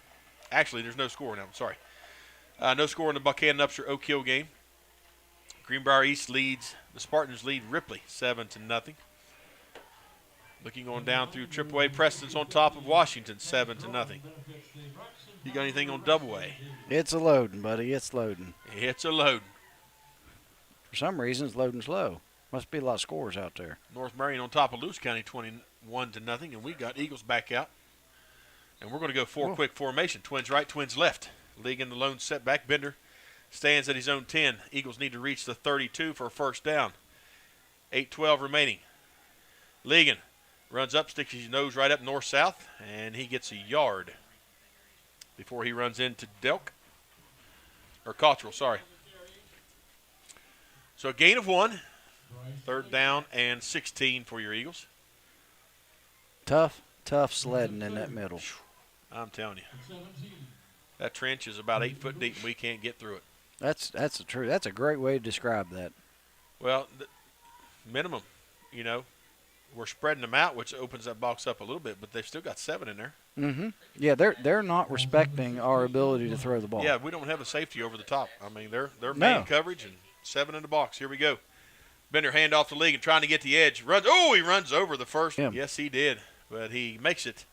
Actually, there's no score now. I'm sorry. No score in the Buchanan-Upshur Oak Hill game. Greenbrier East leads, the Spartans lead Ripley 7-0. Looking on down through AAA, Preston's on top of Washington 7-0. You got anything on AA? It's a loading, buddy. It's loading. It's a loading. For some reason, it's loading slow. Must be a lot of scores out there. North Marion on top of Lewis County 21-0, and we got Eagles back out. And we're going to go quick formation. Twins right, Twins left. League in the lone setback. Bender stands at his own 10. Eagles need to reach the 32 for a first down. 8:12 remaining. Ligon runs up, sticks his nose right up north-south, and he gets a yard before he runs into Cottrell, sorry. So a gain of 1. Third down and 16 for your Eagles. Tough sledding in that middle. I'm telling you. That trench is about 8 foot deep, and we can't get through it. That's the truth. That's a great way to describe that. Well, minimum, we're spreading them out, which opens that box up a little bit, but they've still got 7 in there. Mm-hmm. Yeah, they're not respecting our ability to throw the ball. Yeah, we don't have a safety over the top. I mean, they're man coverage and 7 in the box. Here we go. Bender handoff to Ligon, trying to get the edge. He runs over the first. Yeah. Yes, he did, but he makes it.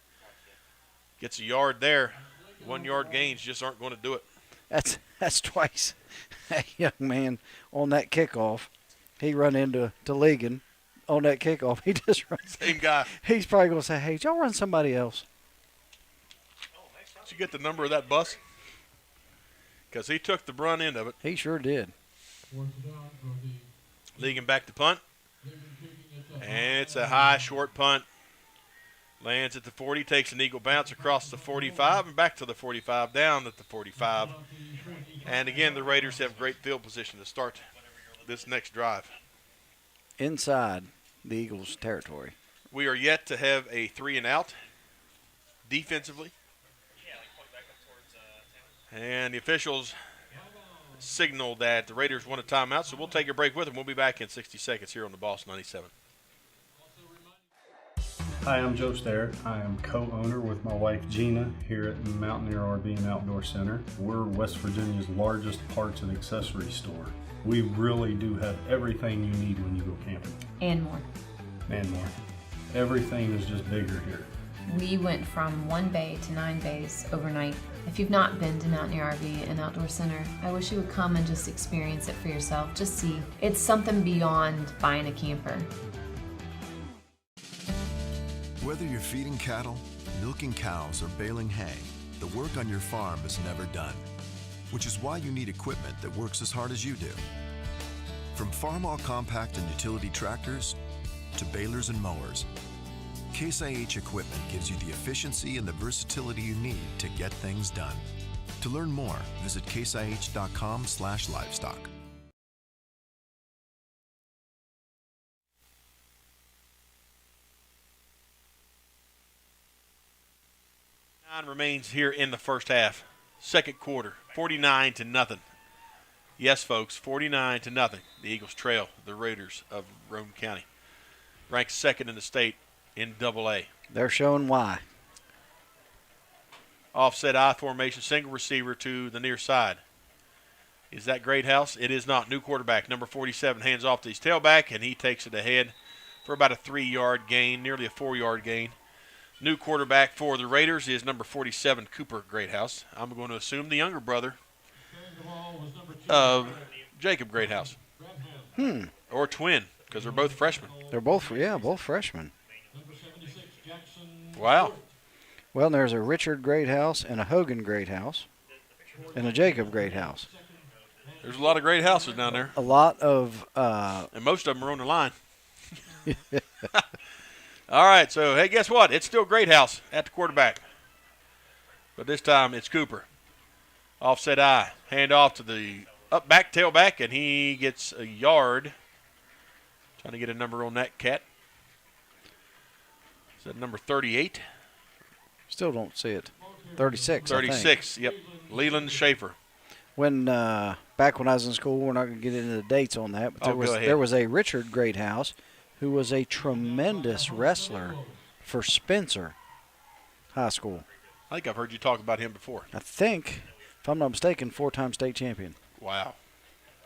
Gets a yard there. 1 yard gains just aren't going to do it. That's twice. That young man on that kickoff, he run into Ligon on that kickoff. He just runs. Same guy. He's probably going to say, hey, y'all run somebody else. Did you get the number of that bus? Because he took the brunt end of it. He sure did. Ligon back to punt. And it's a high, short punt. Lands at the 40, takes an eagle bounce across the 45 and back to the 45, down at the 45. And again, the Raiders have great field position to start this next drive. Inside the Eagles' territory. We are yet to have a 3 and out defensively. And the officials signal that the Raiders want a timeout, so we'll take a break with them. We'll be back in 60 seconds here on the Boss 97. Hi, I'm Joe Starrett. I am co-owner with my wife Gina here at Mountaineer RV and Outdoor Center. We're West Virginia's largest parts and accessories store. We really do have everything you need when you go camping. And more. And more. Everything is just bigger here. We went from 1 bay to 9 bays overnight. If you've not been to Mountaineer RV and Outdoor Center, I wish you would come and just experience it for yourself. Just see. It's something beyond buying a camper. Whether you're feeding cattle, milking cows, or baling hay, the work on your farm is never done, which is why you need equipment that works as hard as you do. From farm-all compact and utility tractors to balers and mowers, Case IH equipment gives you the efficiency and the versatility you need to get things done. To learn more, visit caseih.com/livestock. Nine remains here in the first half. Second quarter, 49-0. Yes, folks, 49-0. The Eagles trail the Raiders of Roane County, ranked second in the state in AA. They're showing why. Offset I formation, single receiver to the near side. Is that Greathouse? It is not. New quarterback, number 47, hands off to his tailback, and he takes it ahead for about a 3-yard gain, nearly a 4-yard gain. New quarterback for the Raiders is number 47, Cooper Greathouse. I'm going to assume the younger brother of Jacob Greathouse. Or twin, because they're both freshmen. They're both freshmen. Wow. Well, there's a Richard Greathouse and a Hogan Greathouse and a Jacob Greathouse. There's a lot of great houses down there. A lot of and most of them are on the line. All right, so, hey, guess what? It's still Greathouse at the quarterback. But this time it's Cooper. Offset I. Hand off to the back tailback, and he gets a yard. Trying to get a number on that cat. Is that number 38? Still don't see it. 36, 36, yep. Leland Schaefer. When back when I was in school, we're not going to get into the dates on that, but there was a Richard Greathouse who was a tremendous wrestler for Spencer High School. I think I've heard you talk about him before. I think, if I'm not mistaken, 4-time state champion. Wow.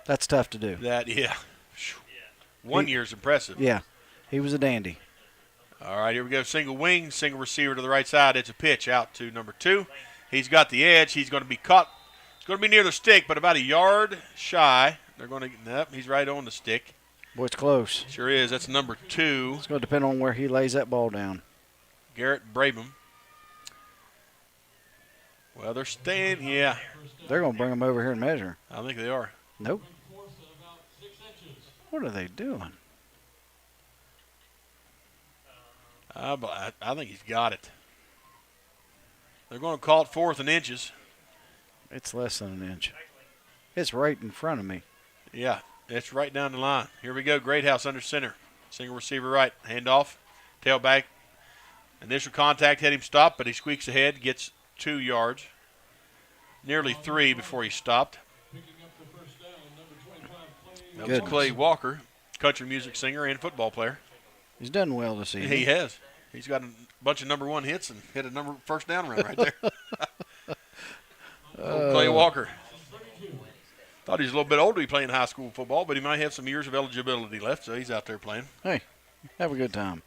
That's tough to do. That, yeah. 1 year's impressive. Yeah. He was a dandy. All right, here we go. Single wing, single receiver to the right side. It's a pitch out to number 2. He's got the edge. He's going to be caught. It's going to be near the stick, but about a yard shy. They're going to – nope, he's right on the stick. Boy, it's close. Sure is. That's number 2. It's going to depend on where he lays that ball down. Garrett Brabham. Well, they're staying – yeah. They're going to bring him over here and measure. I think they are. Nope. What are they doing? I think he's got it. They're going to call it 4th and inches. It's less than an inch. It's right in front of me. Yeah, it's right down the line. Here we go. Greathouse under center. Single receiver right. Handoff. Tailback. Initial contact had him stop, but he squeaks ahead. Gets 2 yards. Nearly 3 before he stopped. That was Clay Walker, country music singer and football player. He's done well this season. He has. He's got a bunch of number 1 hits and hit a first down run right there. Clay Walker. Thought he was a little bit older to be playing high school football, but he might have some years of eligibility left, so he's out there playing. Hey, have a good time.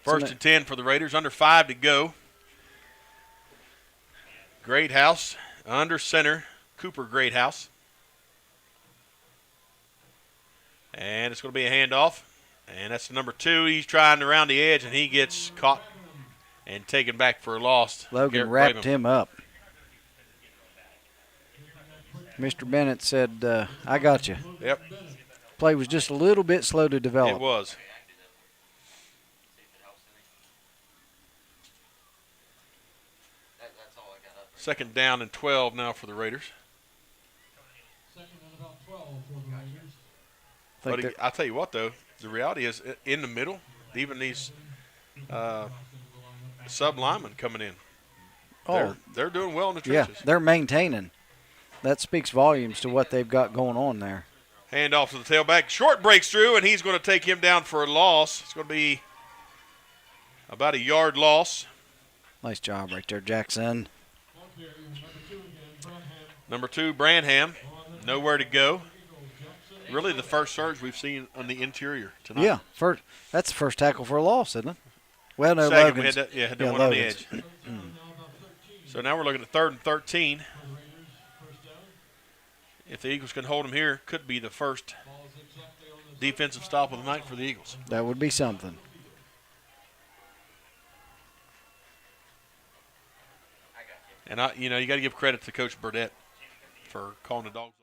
First and 10 for the Raiders. Under 5 to go. Greathouse under center. Cooper Greathouse. And it's going to be a handoff. And that's the number 2. He's trying to round the edge, and he gets caught and taken back for a loss. Logan wrapped him up. Mr. Bennett said, I got you. Yep. Play was just a little bit slow to develop. It was. Second down and 12 now for the Raiders. But I'll tell you what, though, the reality is in the middle, even these sub linemen coming in, they're doing well in the trenches. Yeah, they're maintaining. That speaks volumes to what they've got going on there. Hand off to the tailback. Short breaks through, and he's going to take him down for a loss. It's going to be about a yard loss. Nice job right there, Jackson. Number 2, Branham. Nowhere to go. Really the first surge we've seen on the interior tonight. Yeah, that's the first tackle for a loss, isn't it? Well, no, second. Logan's. We had that one on the edge. So now we're looking at 3rd and 13. If the Eagles can hold them here, could be the first defensive stop of the night for the Eagles. That would be something. And you got to give credit to Coach Burdett for calling the dogs off.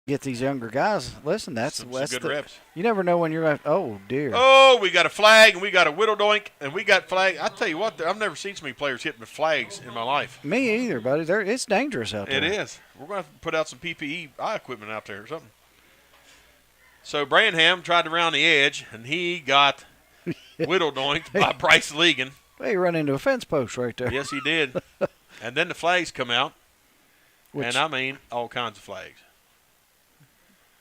Get these younger guys. Listen, that's Some good reps. You never know when you're going to. Oh, dear. Oh, we got a flag, and we got a whittle doink, and we got flag. I tell you what, I've never seen so many players hitting the flags in my life. Me either, buddy. It's dangerous out there. It is. We're going to have to put out some PPE eye equipment out there or something. So Branham tried to round the edge, and he got whittle doinked by Bryce Legan. Well, he run into a fence post right there. Yes, he did. And then the flags come out, and I mean all kinds of flags.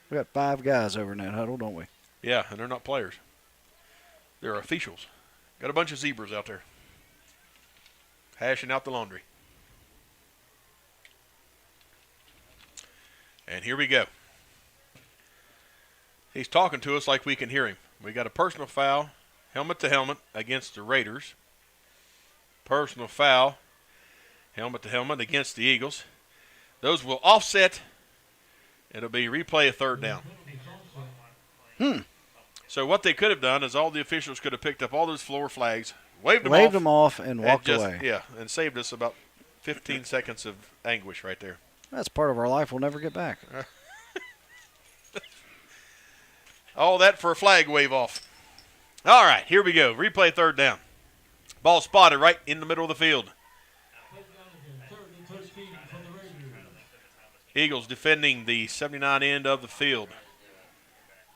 We got 5 guys over in that huddle, don't we? Yeah, and they're not players. They're officials. Got a bunch of zebras out there hashing out the laundry. And here we go. He's talking to us like we can hear him. We got a personal foul, helmet to helmet against the Raiders. Personal foul, helmet to helmet against the Eagles. Those will offset. It'll be replay of 3rd down. So what they could have done is all the officials could have picked up all those floor flags, waved them off, and walked away. Yeah, and saved us about 15 seconds of anguish right there. That's part of our life we'll never get back. All that for a flag wave off. All right, here we go. Replay 3rd down. Ball spotted right in the middle of the field. Eagles defending the 79 end of the field.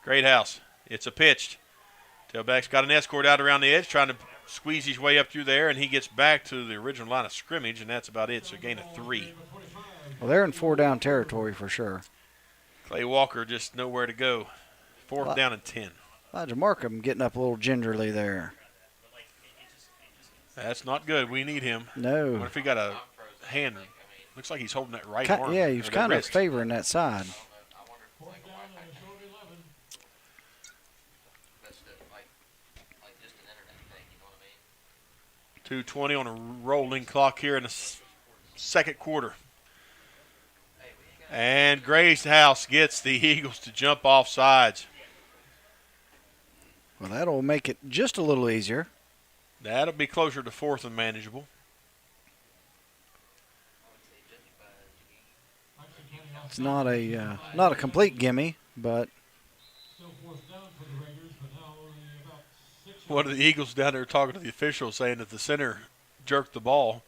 Great house. It's a pitch. Tailback's got an escort out around the edge, trying to squeeze his way up through there, and he gets back to the original line of scrimmage, and that's about it. So gain of 3. Well, they're in 4-down territory for sure. Clay Walker just nowhere to go. 4th down and 10. Elijah Markham getting up a little gingerly there. That's not good. We need him. No. What if he got a hand? Looks like he's holding that right arm. Yeah, he was kind of favoring that side. .220 on a rolling clock here in the second quarter. And Gray's house gets the Eagles to jump off sides. Well, that'll make it just a little easier. That'll be closer to 4th and manageable. It's not a complete gimme, but one of the Eagles down there talking to the officials saying that the center jerked the ball,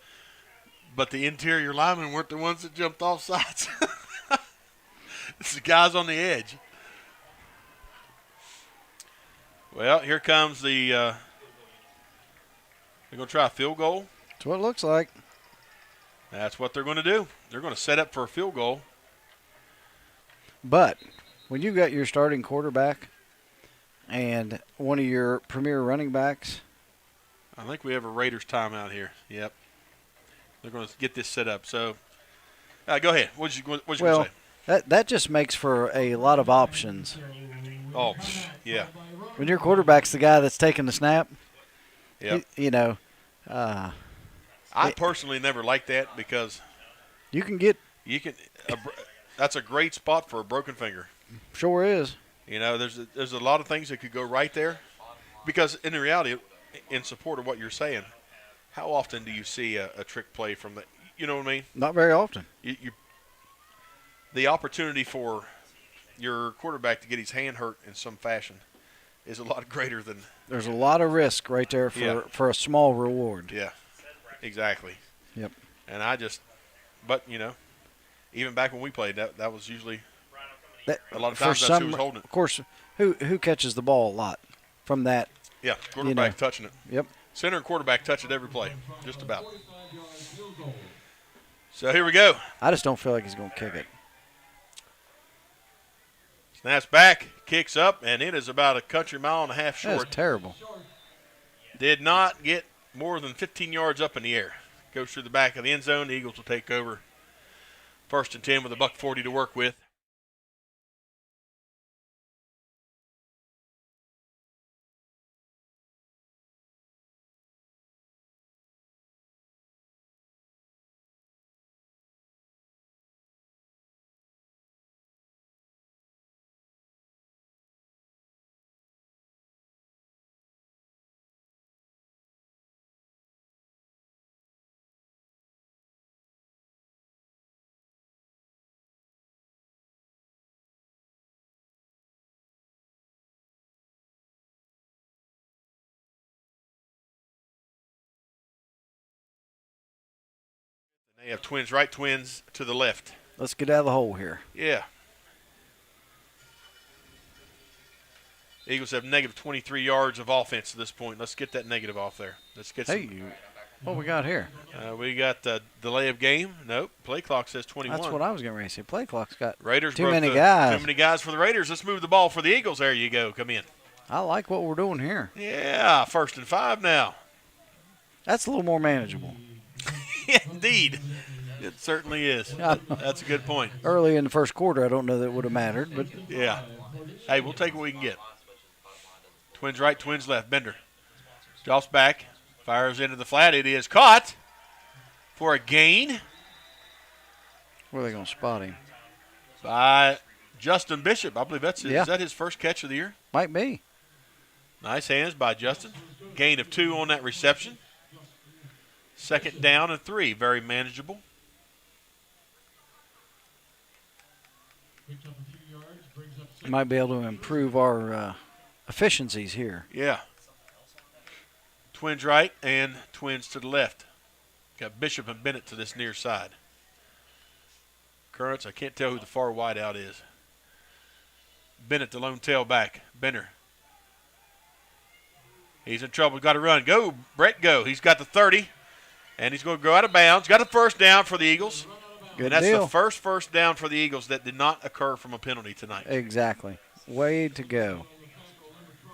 but the interior linemen weren't the ones that jumped off sides. It's the guys on the edge. Well, here comes the they're going to try a field goal. That's what it looks like. That's what they're going to do. They're going to set up for a field goal. But when you got your starting quarterback and one of your premier running backs. I think we have a Raiders timeout here. Yep. They're going to get this set up. So, go ahead. What you going to say? That just makes for a lot of options. Oh, yeah. When your quarterback's the guy that's taking the snap, yep. I personally never like that because that's a great spot for a broken finger. Sure is. There's a lot of things that could go right there because in reality, in support of what you're saying, how often do you see a trick play from the, you know what I mean? Not very often. The opportunity for your quarterback to get his hand hurt in some fashion is a lot greater than. There's a lot of risk right there for a small reward. Yeah, exactly. Yep. And but even back when we played, that was usually a lot of times that's who was holding it. Of course, who catches the ball a lot from that? Yeah, quarterback touching it. Yep. Center and quarterback touch it every play, just about. So here we go. I just don't feel like he's going to kick it. Snaps back, kicks up, and it is about a country mile and a half short. That's terrible. Did not get more than 15 yards up in the air. Goes through the back of the end zone. The Eagles will take over 1st and 10 with $140 to work with. They have Twins right, Twins to the left. Let's get out of the hole here. Yeah. Eagles have negative 23 yards of offense at this point. Let's get that negative off there. Let's get what we got here? We got delay of game. Nope. Play clock says 21. That's what I was getting ready to say. Play clock's got Raiders too many guys. Too many guys for the Raiders. Let's move the ball for the Eagles. There you go. Come in. I like what we're doing here. Yeah, 1st and 5 now. That's a little more manageable. Indeed. It certainly is. That's a good point. Early in the first quarter, I don't know that it would have mattered, but yeah. Hey, we'll take what we can get. Twins right, Twins left. Bender drops back, fires into the flat. It is caught for a gain. Where are they going to spot him? By Justin Bishop. I believe that's is that his first catch of the year? Might be. Nice hands by Justin. Gain of 2 on that reception. 2nd down and 3. Very manageable. Might be able to improve our efficiencies here. Yeah. Twins right and Twins to the left. Got Bishop and Bennett to this near side. Currents, I can't tell who the far wide out is. Bennett, the lone tailback. Bender. He's in trouble. Got to run. Go, Brett, go. He's got the 30, and he's going to go out of bounds. Got the 1st down for the Eagles. Good and that's deal. the first down for the Eagles that did not occur from a penalty tonight. Exactly. Way to go.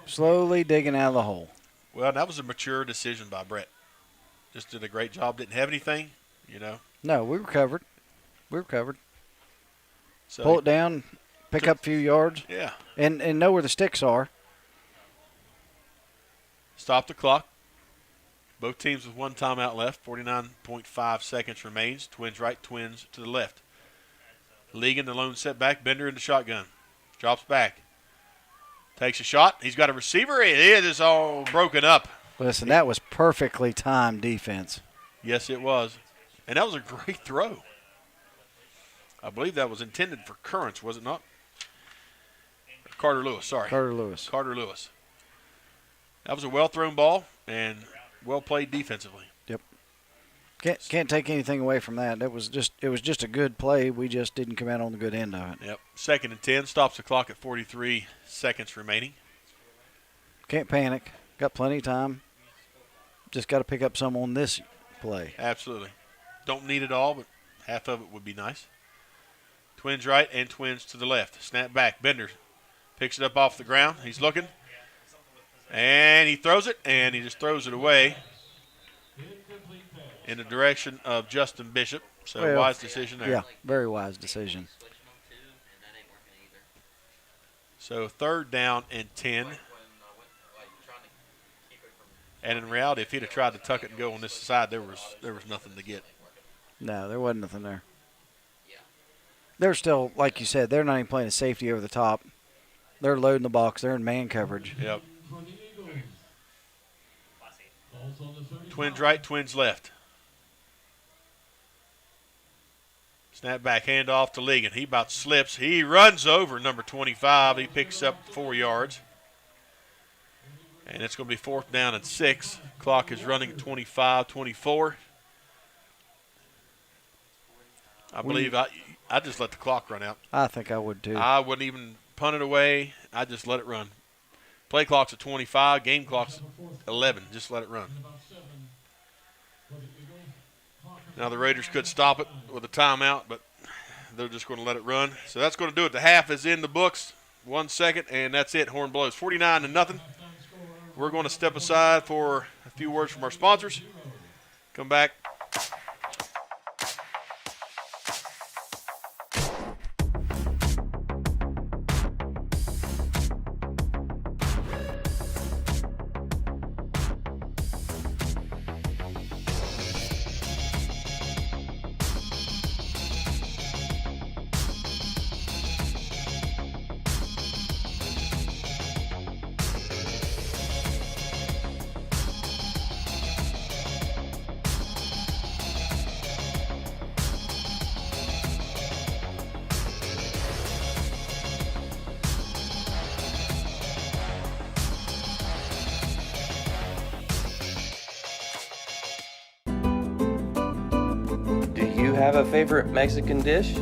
Slowly digging out of the hole. Well, that was a mature decision by Brett. Just did a great job. Didn't have anything, you know. No, we were covered. So pull it down, pick up a few yards. Yeah. And know where the sticks are. Stop the clock. Both teams with 1 timeout left. 49.5 seconds remains. Twins right, Twins to the left. Ligon, the lone setback. Bender in the shotgun. Drops back. Takes a shot. He's got a receiver. It is all broken up. Listen, that was perfectly timed defense. Yes, it was. And that was a great throw. I believe that was intended for Currents, was it not? Carter Lewis, sorry. Carter Lewis. That was a well-thrown ball and well-played defensively. Yep. Can't take anything away from that. It was just a good play. We just didn't come out on the good end of it. Yep. 2nd and 10. Stops the clock at 43 seconds remaining. Can't panic. Got plenty of time. Just got to pick up some on this play. Absolutely. Don't need it all, but half of it would be nice. Twins right and Twins to the left. Snap back. Bender picks it up off the ground. He's looking. And he throws it, and he just throws it away in the direction of Justin Bishop. So wise decision there. Yeah, very wise decision. So 3rd down and 10. And in reality, if he'd have tried to tuck it and go on this side, there was nothing to get. No, there wasn't nothing there. They're still, like you said, they're not even playing a safety over the top. They're loading the box. They're in man coverage. Yep. Twins right, Twins left. Snap back, hand off to Ligon. He about slips. He runs over number 25. He picks up 4 yards. And it's going to be 4th down and 6. Clock is running at 25-24. I believe I just let the clock run out. I think I would too. I wouldn't even punt it away. I just let it run. Play clock's at 25. Game clock's 11. Just let it run. Now the Raiders could stop it with a timeout, but they're just going to let it run. So that's going to do it. The half is in the books. 1 second, and that's it. Horn blows. 49-0. We're going to step aside for a few words from our sponsors. Come back. have a favorite Mexican dish?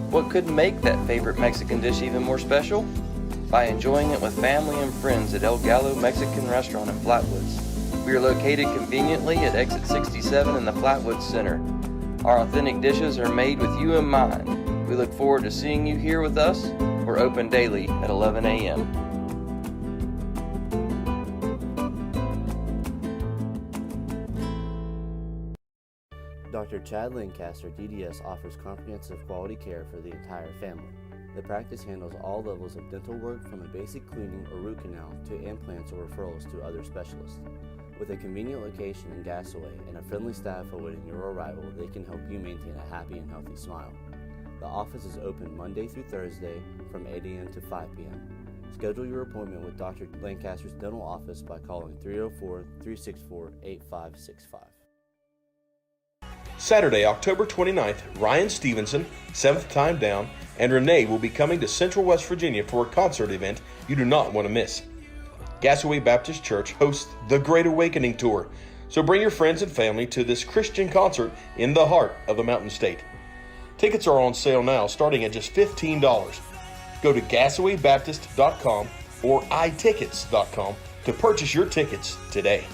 What could make that favorite Mexican dish even more special? By enjoying it with family and friends at El Gallo Mexican Restaurant in Flatwoods. We are located conveniently at exit 67 in the Flatwoods Center. Our authentic dishes are made with you in mind. We look forward to seeing you here with us. We're open daily at 11 a.m. Dr. Chad Lancaster, DDS, offers comprehensive quality care for the entire family. The practice handles all levels of dental work, from a basic cleaning or root canal to implants or referrals to other specialists. With a convenient location in Gassaway and a friendly staff awaiting your arrival, they can help you maintain a happy and healthy smile. The office is open Monday through Thursday from 8 a.m. to 5 p.m. Schedule your appointment with Dr. Lancaster's dental office by calling 304-364-8565. Saturday, October 29th, Ryan Stevenson, 7th Time Down, and Renee will be coming to Central West Virginia for a concert event you do not want to miss. Gassaway Baptist Church hosts the Great Awakening Tour, so bring your friends and family to this Christian concert in the heart of the Mountain State. Tickets are on sale now, starting at just $15. Go to GassawayBaptist.com or iTickets.com to purchase your tickets today.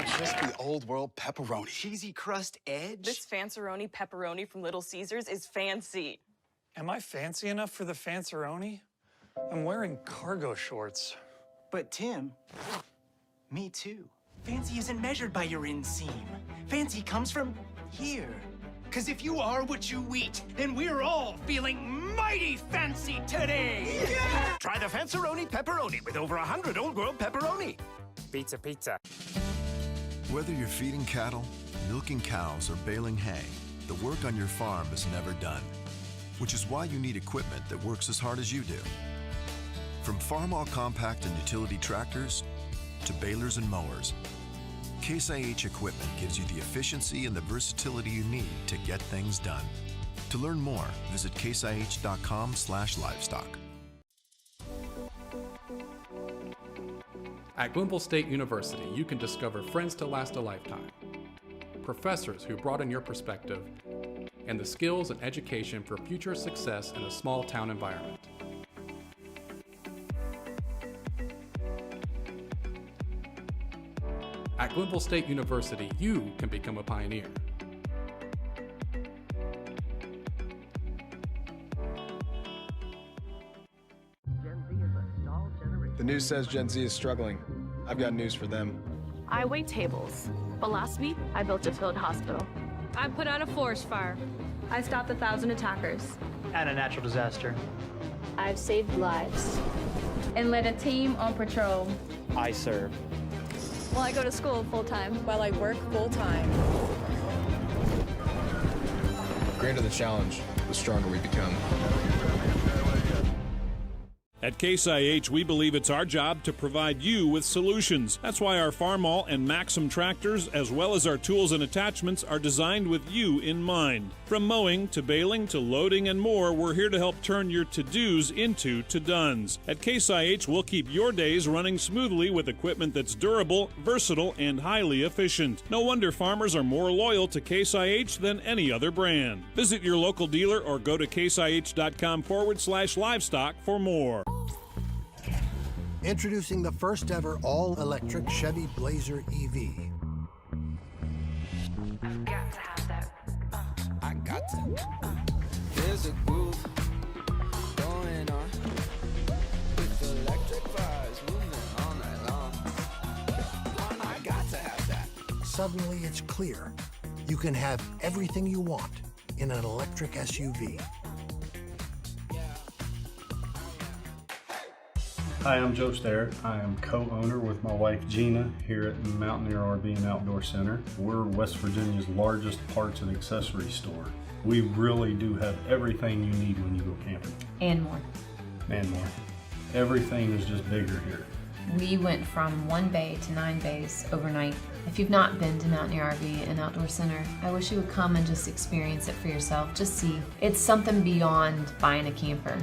Crispy old world pepperoni. Cheesy crust edge. This Fanceroni pepperoni from Little Caesars is fancy. Am I fancy enough for the Fanceroni? I'm wearing cargo shorts. But Tim, me too. Fancy isn't measured by your inseam. Fancy comes from here. Cause if you are what you eat, then we're all feeling mighty fancy today. Yeah! Try the Fanceroni pepperoni with over 100 old world pepperoni. Pizza, pizza. Whether you're feeding cattle, milking cows, or baling hay, the work on your farm is never done. Which is why you need equipment that works as hard as you do. From farm-all compact and utility tractors to balers and mowers, Case IH equipment gives you the efficiency and the versatility you need to get things done. To learn more, visit caseih.com/livestock. At Glenville State University, you can discover friends to last a lifetime. professors who broaden your perspective, and the skills and education for future success in a small town environment. At Glenville State University, you can become a pioneer. The news says Gen Z is struggling. I've got news for them. I wait tables, but last week I built a field hospital. I put out a forest fire. I stopped 1,000 attackers. And a natural disaster. I've saved lives and led a team on patrol. I serve. While I go to school full-time. While I work full-time. The greater the challenge, the stronger we become. At Case IH, we believe it's our job to provide you with solutions. That's why our Farmall and Maxim tractors, as well as our tools and attachments, are designed with you in mind. From mowing to baling to loading and more, we're here to help turn your to-dos into to-dones. At Case IH, we'll keep your days running smoothly with equipment that's durable, versatile, and highly efficient. No wonder farmers are more loyal to Case IH than any other brand. Visit your local dealer or go to caseih.com/livestock for more. Introducing the first ever all-electric Chevy Blazer EV. I've got to have that. I got to. There's a groove going on with electric vibes moving all night long. I got to have that. Suddenly it's clear you can have everything you want in an electric SUV. Hi, I'm Joe Starrett. I am co-owner with my wife Gina here at Mountaineer RV and Outdoor Center. We're West Virginia's largest parts and accessory store. We really do have everything you need when you go camping. And more. And more. Everything is just bigger here. We went from 1 bay to 9 bays overnight. If you've not been to Mountaineer RV and Outdoor Center, I wish you would come and just experience it for yourself. Just see. It's something beyond buying a camper.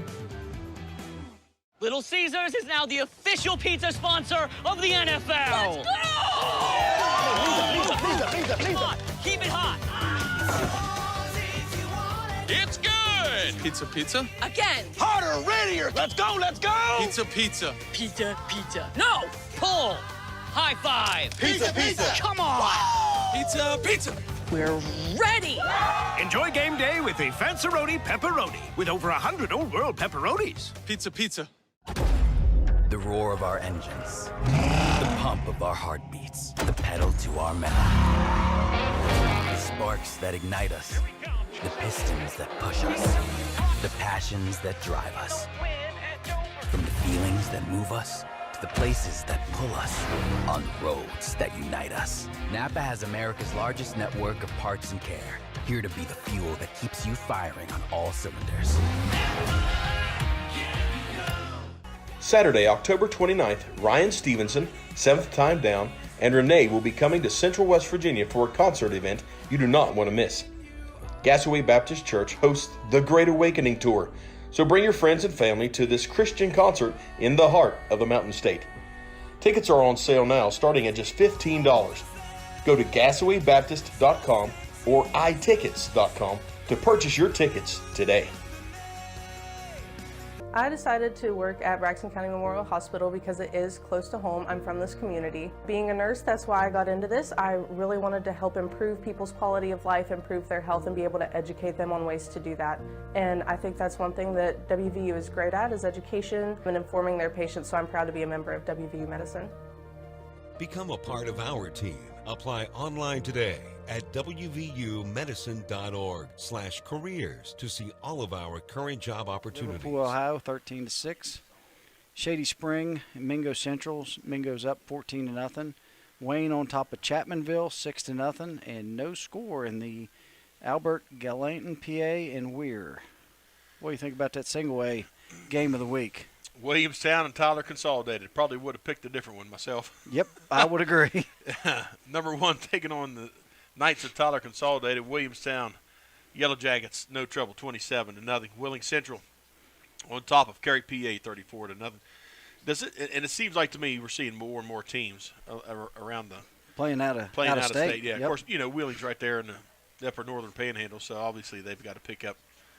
Little Caesars is now the official pizza sponsor of the NFL. Let's go! Pizza. Come on, keep it hot. It's good! Pizza. Again! Harder, readier! Let's go! Pizza. Pizza. No! Pull! High five! Pizza! Come on! Pizza! We're ready! Enjoy game day with a Fanceroni Pepperoni with over 100 old world pepperonis. Pizza. The roar of our engines, the pump of our heartbeats, the pedal to our metal. The sparks that ignite us, the pistons that push us, the passions that drive us. From the feelings that move us to the places that pull us, on roads that unite us. NAPA has America's largest network of parts and care, here to be the fuel that keeps you firing on all cylinders. Saturday, October 29th, Ryan Stevenson, 7th Time Down, and Renee will be coming to Central West Virginia for a concert event you do not want to miss. Gassaway Baptist Church hosts the Great Awakening Tour, so bring your friends and family to this Christian concert in the heart of the Mountain State. Tickets are on sale now, starting at just $15. Go to GassawayBaptist.com or iTickets.com to purchase your tickets today. I decided to work at Braxton County Memorial Hospital because it is close to home. I'm from this community. Being a nurse, that's why I got into this. I really wanted to help improve people's quality of life, improve their health, and be able to educate them on ways to do that. And I think that's one thing that WVU is great at, is education and informing their patients, so I'm proud to be a member of WVU Medicine. Become a part of our team. Apply online today at wvumedicine.org/careers to see all of our current job opportunities. Liverpool, Ohio, 13-6. Shady Spring, Mingo Central. Mingo's up 14-0. Wayne on top of Chapmanville, 6-0, and no score in the Albert, Gallatin, PA, and Weir. What do you think about that single A game of the week? Williamstown and Tyler consolidated. Probably would have picked a different one myself. Yep, I would agree. Number one taking on the Knights of Tyler consolidated. Williamstown Yellow Jackets, no trouble, 27-0. Wheeling Central on top of Cary, PA, 34-0. And it seems like to me we're seeing more and more teams around Playing out of state. Yeah, of course, Wheeling's right there in the upper northern panhandle, so obviously they've got to pick up.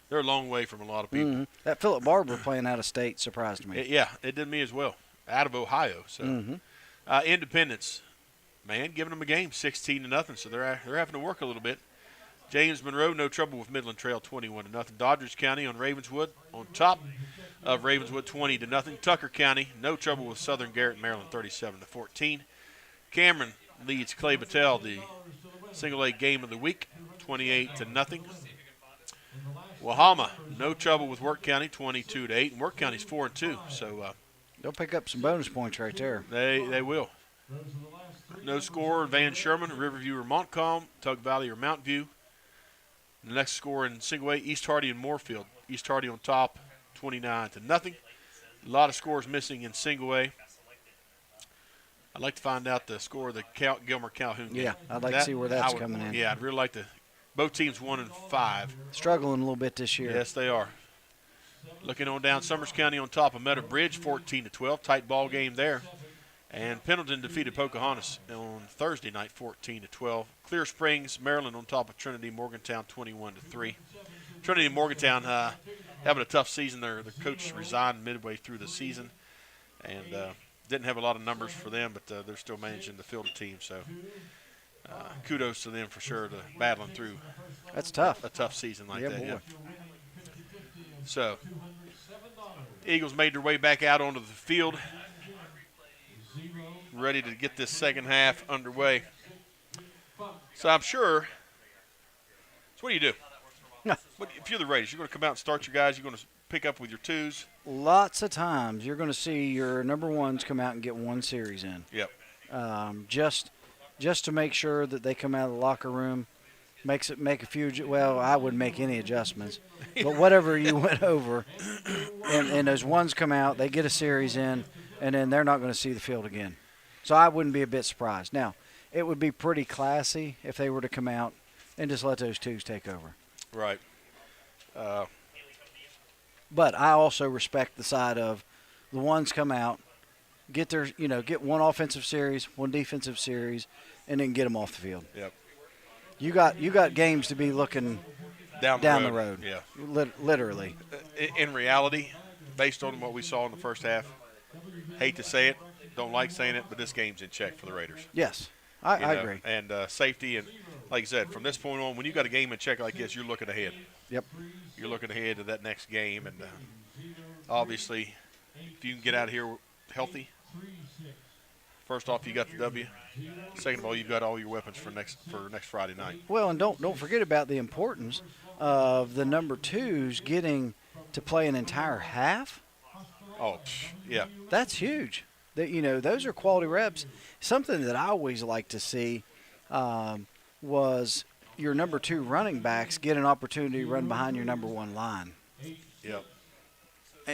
They're a long way from a lot of people. Mm-hmm. That Philip Barber playing out of state surprised me. It did me as well. Out of Ohio. So Independence, man, giving them a game, 16-0. So they're having to work a little bit. James Monroe, no trouble with Midland Trail, 21-0. Doddridge County on Ravenswood, on top of Ravenswood, 20-0. Tucker County, no trouble with Southern Garrett, Maryland, 37-14. Cameron leads Clay Battelle, the single-A game of the week, 28-0. Wahama, no trouble with Work County, 22-8. And Work County's 4-2, so they'll pick up some bonus points right there. They will. No score, Van Sherman, Riverview or Montcalm, Tug Valley or Mount View. The next score in single A, East Hardy and Moorfield. East Hardy on top, 29-0. A lot of scores missing in single A. I'd like to find out the score of the Gilmer-Calhoun game. Yeah, I'd like to see where that's coming in. Yeah, I'd really like to. Both teams 1-5. Struggling a little bit this year. Yes, they are. Looking on down, Summers County on top of Meadow Bridge, 14-12. Tight ball game there. And Pendleton defeated Pocahontas on Thursday night, 14-12. Clear Springs, Maryland on top of Trinity Morgantown, 21-3. Trinity Morgantown having a tough season. Their coach resigned midway through the season, and didn't have a lot of numbers for them, but they're still managing to field a team. So kudos to them for sure, to battling through. That's tough. A tough season like that. Boy. Yeah. So Eagles made their way back out onto the field, ready to get this second half underway. So I'm sure. So what do you do? If you're the Raiders, you're going to come out and start your guys. You're going to pick up with your twos. Lots of times you're going to see your number ones come out and get one series in. Yep. Just to make sure that they come out of the locker room, make a few. Well, I wouldn't make any adjustments, but whatever you went over, and those ones come out, they get a series in, and then they're not going to see the field again. So I wouldn't be a bit surprised. Now, it would be pretty classy if they were to come out and just let those twos take over. Right. But I also respect the side of the ones come out, get one offensive series, one defensive series, and then get them off the field. Yep. You got games to be looking down the road. Yeah. Literally. In reality, based on what we saw in the first half, hate to say it, don't like saying it, but this game's in check for the Raiders. Yes, I agree. And safety, and like I said, from this point on, when you got a game in check like this, you're looking ahead. Yep. You're looking ahead to that next game, and obviously, if you can get out of here healthy, first off, you got the W. Second of all, you've got all your weapons for next Friday night. Well, and don't forget about the importance of the number twos getting to play an entire half. Oh, yeah. That's huge. Those are quality reps. Something that I always like to see was your number two running backs get an opportunity to run behind your number one line. Yep.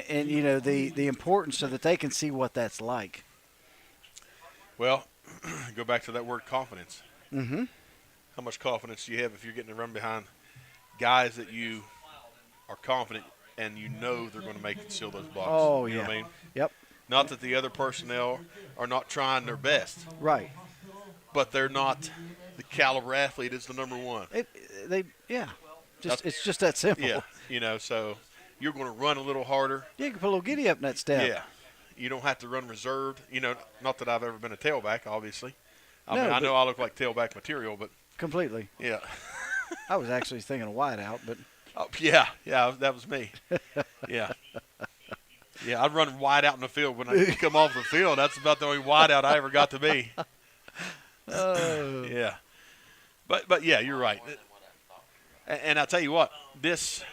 And the importance so that they can see what that's like. Well, go back to that word confidence. Mm-hmm. How much confidence do you have if you're getting to run behind guys that you are confident and you know they're going to make and seal those blocks? Oh, you yeah. know what I mean? Yep. Not that the other personnel are not trying their best. Right. But they're not the caliber athlete is the number one. It's just that simple. Yeah. So you're going to run a little harder. Yeah, you can put a little giddy up in that step. Yeah. You don't have to run reserved. Not that I've ever been a tailback, obviously. I know I look like tailback material, but. Completely. Yeah. I was actually thinking of wide out, but. Oh, yeah, that was me. Yeah. Yeah, I'd run wide out in the field when I come off the field. That's about the only wide out I ever got to be. Yeah. But yeah, you're right. And I tell you what, this,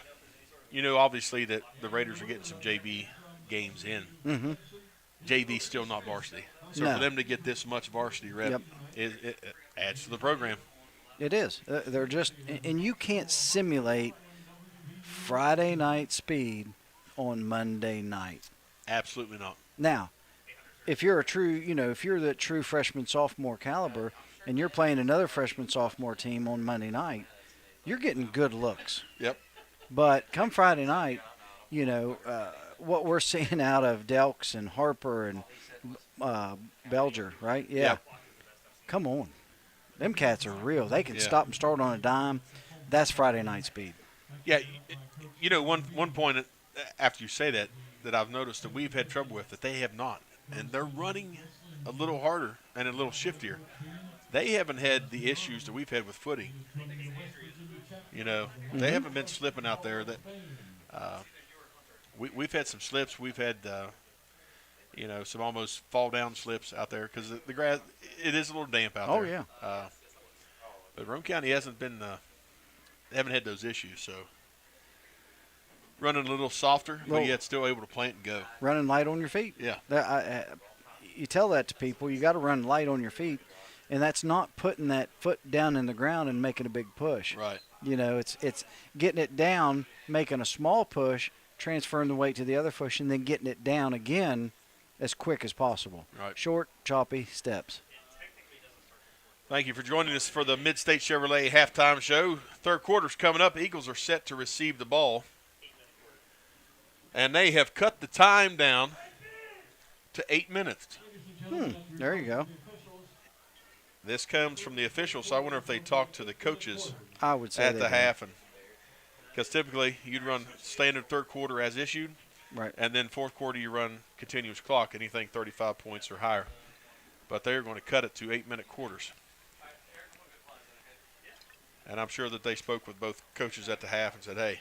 obviously that the Raiders are getting some JV games in. Mm-hmm. JV's still not varsity. So for them to get this much varsity rep, it adds to the program. It is. They're just – and you can't simulate Friday night speed on Monday night. Absolutely not. Now, if you're if you're the true freshman sophomore caliber and you're playing another freshman sophomore team on Monday night, you're getting good looks. Yep. But come Friday night, what we're seeing out of Delks and Harper and Belger, right? Yeah. Come on. Them cats are real. They can stop and start on a dime. That's Friday night speed. Yeah, you know, one point after you say that I've noticed that we've had trouble with that they have not, and they're running a little harder and a little shiftier. They haven't had the issues that we've had with footing. You know, they haven't been slipping out there. That we've had some slips. We've had you know, some almost fall down slips out there because the grass, it is a little damp out there. Oh yeah. But Roane County hasn't been haven't had those issues, so running a little softer, but yet still able to plant and go. Running light on your feet. Yeah. You tell that to people. You got to run light on your feet, and that's not putting that foot down in the ground and making a big push. Right. You know, it's getting it down, making a small push, transferring the weight to the other foot, and then getting it down again as quick as possible. Right. Short, choppy steps. Thank you for joining us for the Mid-State Chevrolet halftime show. Third quarter's coming up. Eagles are set to receive the ball. And they have cut the time down to 8 minutes. There you go. This comes from the officials, so I wonder if they talk to the coaches I would say at the half. Because typically you'd run standard third quarter as issued. Right. And then fourth quarter you run continuous clock, anything 35 points or higher. But they're going to cut it to 8-minute quarters. And I'm sure that they spoke with both coaches at the half and said, hey,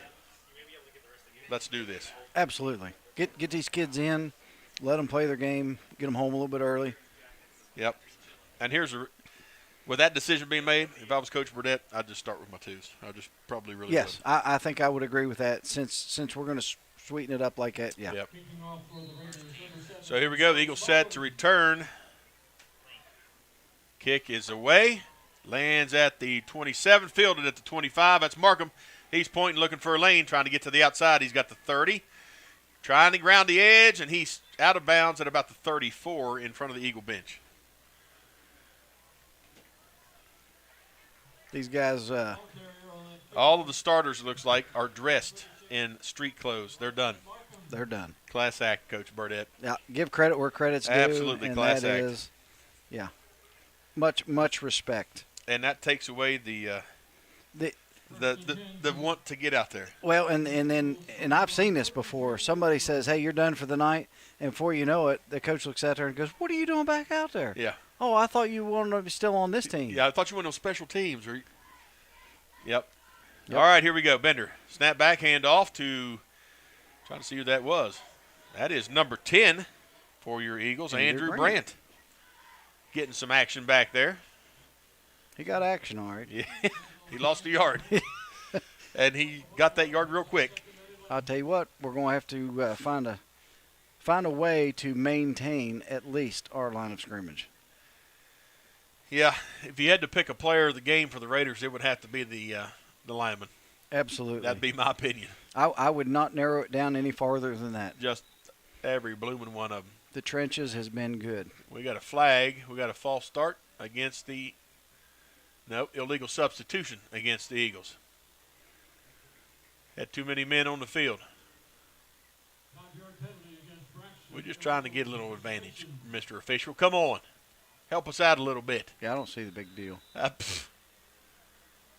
let's do this. Absolutely. Get these kids in, let them play their game, get them home a little bit early. Yep. And with that decision being made, if I was Coach Burdett, I'd just start with my twos. I just probably really Yes, would. I think I would agree with that since we're going to sweeten it up like that. Yeah. Yep. So here we go. The Eagles set to return. Kick is away. Lands at the 27, fielded at the 25. That's Markham. He's pointing, looking for a lane, trying to get to the outside. He's got the 30. Trying to ground the edge, and he's out of bounds at about the 34 in front of the Eagle bench. These guys. All of the starters, it looks like, are dressed in street clothes. They're done. They're done. Class act, Coach Burdett. Yeah, give credit where credit's due. Absolutely, and class that act. is, yeah, much respect. And that takes away the want to get out there. Well, and I've seen this before. Somebody says, "Hey, you're done for the night," and before you know it, the coach looks out there and goes, "What are you doing back out there?" Yeah. Oh, I thought you wanted to be still on this team. Yeah, I thought you went on special teams. Yep. All right, here we go. Bender. Snap back, hand off to, trying to see who that was. That is number 10 for your Eagles, Andrew Brandt. Getting some action back there. He got action, all right. Yeah. He lost a yard. And he got that yard real quick. I'll tell you what, we're going to have to find a way to maintain at least our line of scrimmage. Yeah, if you had to pick a player of the game for the Raiders, it would have to be the lineman. Absolutely. That'd be my opinion. I would not narrow it down any farther than that. Just every blooming one of them. The trenches has been good. We got a flag. We got a false start against the illegal substitution against the Eagles. Had too many men on the field. We're just trying to get a little advantage, Mr. Official. Come on. Help us out a little bit. Yeah, I don't see the big deal.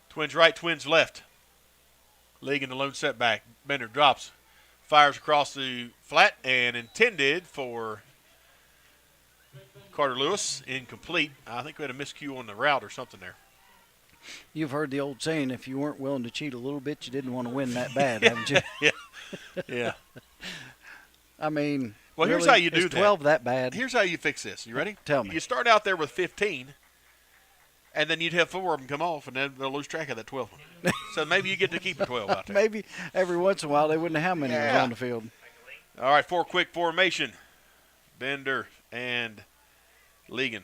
Twins right, twins left. League in the lone setback. Bender drops. Fires across the flat and intended for Carter Lewis. Incomplete. I think we had a miscue on the route or something there. You've heard the old saying, if you weren't willing to cheat a little bit, you didn't want to win that bad, haven't you? Yeah. I mean, well, really, here's how you do is 12 that bad? Here's how you fix this. You ready? Tell me. You start out there with 15, and then you'd have 4 of them come off, and then they'll lose track of that 12th one. So maybe you get to keep a 12 out there. Maybe every once in a while they wouldn't have many on the field. All right, 4 quick formation. Bender and Ligon.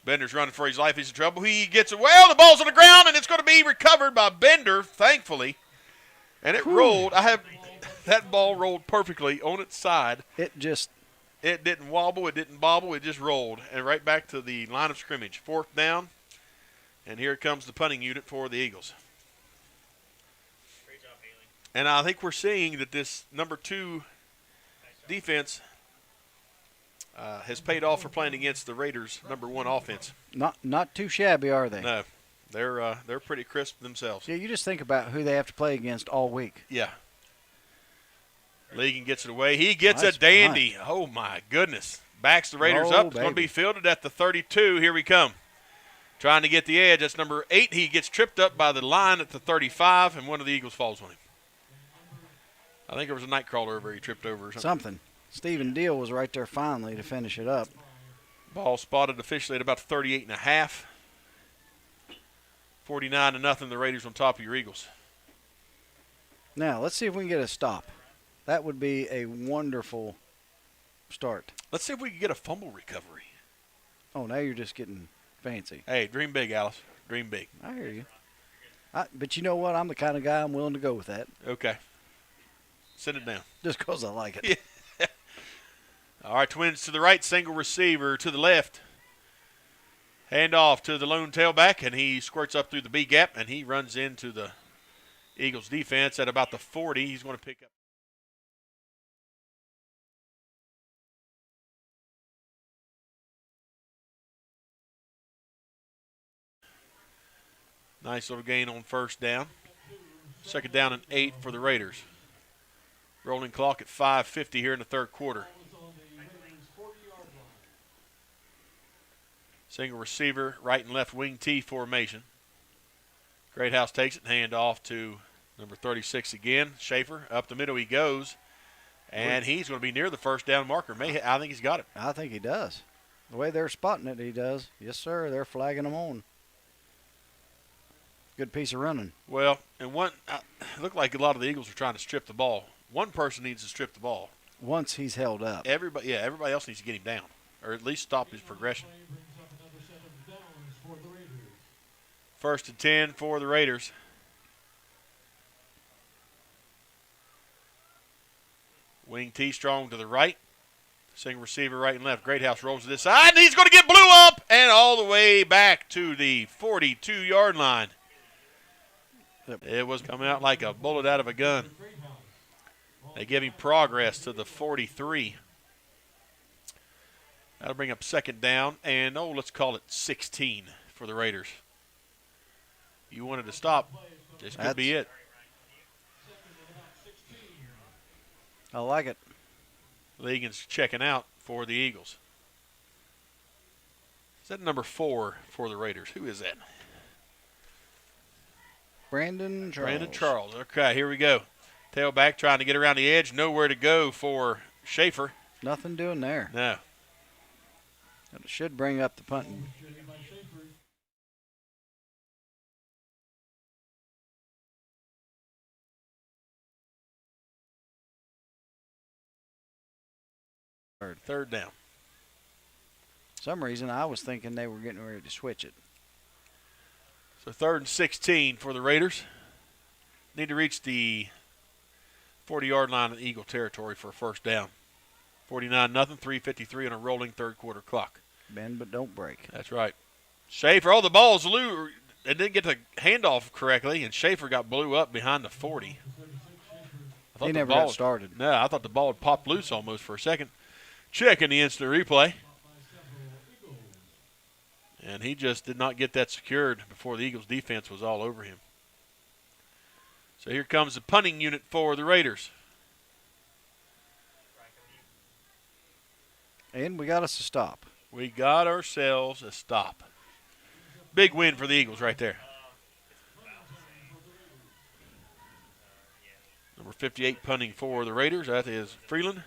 Bender's running for his life. He's in trouble. He gets it. Well, the ball's on the ground, and it's going to be recovered by Bender, thankfully. And it rolled. That ball rolled perfectly on its side. It didn't wobble. It didn't bobble. It just rolled. And right back to the line of scrimmage. 4th down. And here comes the punting unit for the Eagles. Great job, Haley. And I think we're seeing that this number 2 defense, has paid off for playing against the Raiders' #1 offense. Not too shabby, are they? No, they're pretty crisp themselves. Yeah, you just think about who they have to play against all week. Yeah. Legan gets it away. He gets Nice a dandy. punt. Oh, my goodness. Backs the Raiders Oh, up. It's going to be fielded at the 32. Here we come. Trying to get the edge. That's number 8. He gets tripped up by the line at the 35, and one of the Eagles falls on him. I think there was a night crawler over he tripped over or something. Stephen Deal was right there finally to finish it up. Ball spotted officially at about 38.5. 49-0, the Raiders on top of your Eagles. Now, let's see if we can get a stop. That would be a wonderful start. Let's see if we can get a fumble recovery. Oh, now you're just getting fancy. Hey, dream big, Alice. Dream big. I hear you. But you know what? I'm the kind of guy I'm willing to go with that. Okay. Send it down. Just because I like it. Yeah. All right, Twins to the right, single receiver to the left. Hand off to the lone tailback, and he squirts up through the B gap, and he runs into the Eagles defense at about the 40. He's going to pick up. Nice little gain on first down. Second down and 8 for the Raiders. Rolling clock at 5:50 here in the third quarter. Single receiver, right and left wing T formation. Greathouse takes it and hand off to number 36 again. Schaefer, up the middle he goes. And he's going to be near the first down marker. I think he's got it. I think he does. The way they're spotting it, he does. Yes, sir. They're flagging him on. Good piece of running. Well, and it looked like a lot of the Eagles are trying to strip the ball. One person needs to strip the ball. Once he's held up. Everybody else needs to get him down, or at least stop his progression. 1st and 10 for the Raiders. Wing T strong to the right. Single receiver right and left. Greathouse rolls to this side, and he's going to get blew up and all the way back to the 42-yard line. Yep. It was coming out like a bullet out of a gun. They give him progress to the 43. That'll bring up second down, and let's call it 16 for the Raiders. You wanted to stop. This could be it. I like it. Legan's checking out for the Eagles. Is that number 4 for the Raiders? Who is that? Brandon Charles. Brandon Charles. Okay, here we go. Tailback trying to get around the edge. Nowhere to go for Schaefer. Nothing doing there. No. It should bring up the punting. Third down. For some reason, I was thinking they were getting ready to switch it. So 3rd and 16 for the Raiders. Need to reach the 40-yard line of Eagle territory for a first down. 49-0, 3:53 on a rolling third quarter clock. Bend but don't break. That's right. Schaefer, the ball's loose. They didn't get the handoff correctly, and Schaefer got blew up behind the 40. He never got started. No, I thought the ball had popped loose almost for a second. Checking the instant replay. And he just did not get that secured before the Eagles' defense was all over him. So here comes the punting unit for the Raiders. And we got us a stop. We got ourselves a stop. Big win for the Eagles right there. Number 58 punting for the Raiders. That is Freeland.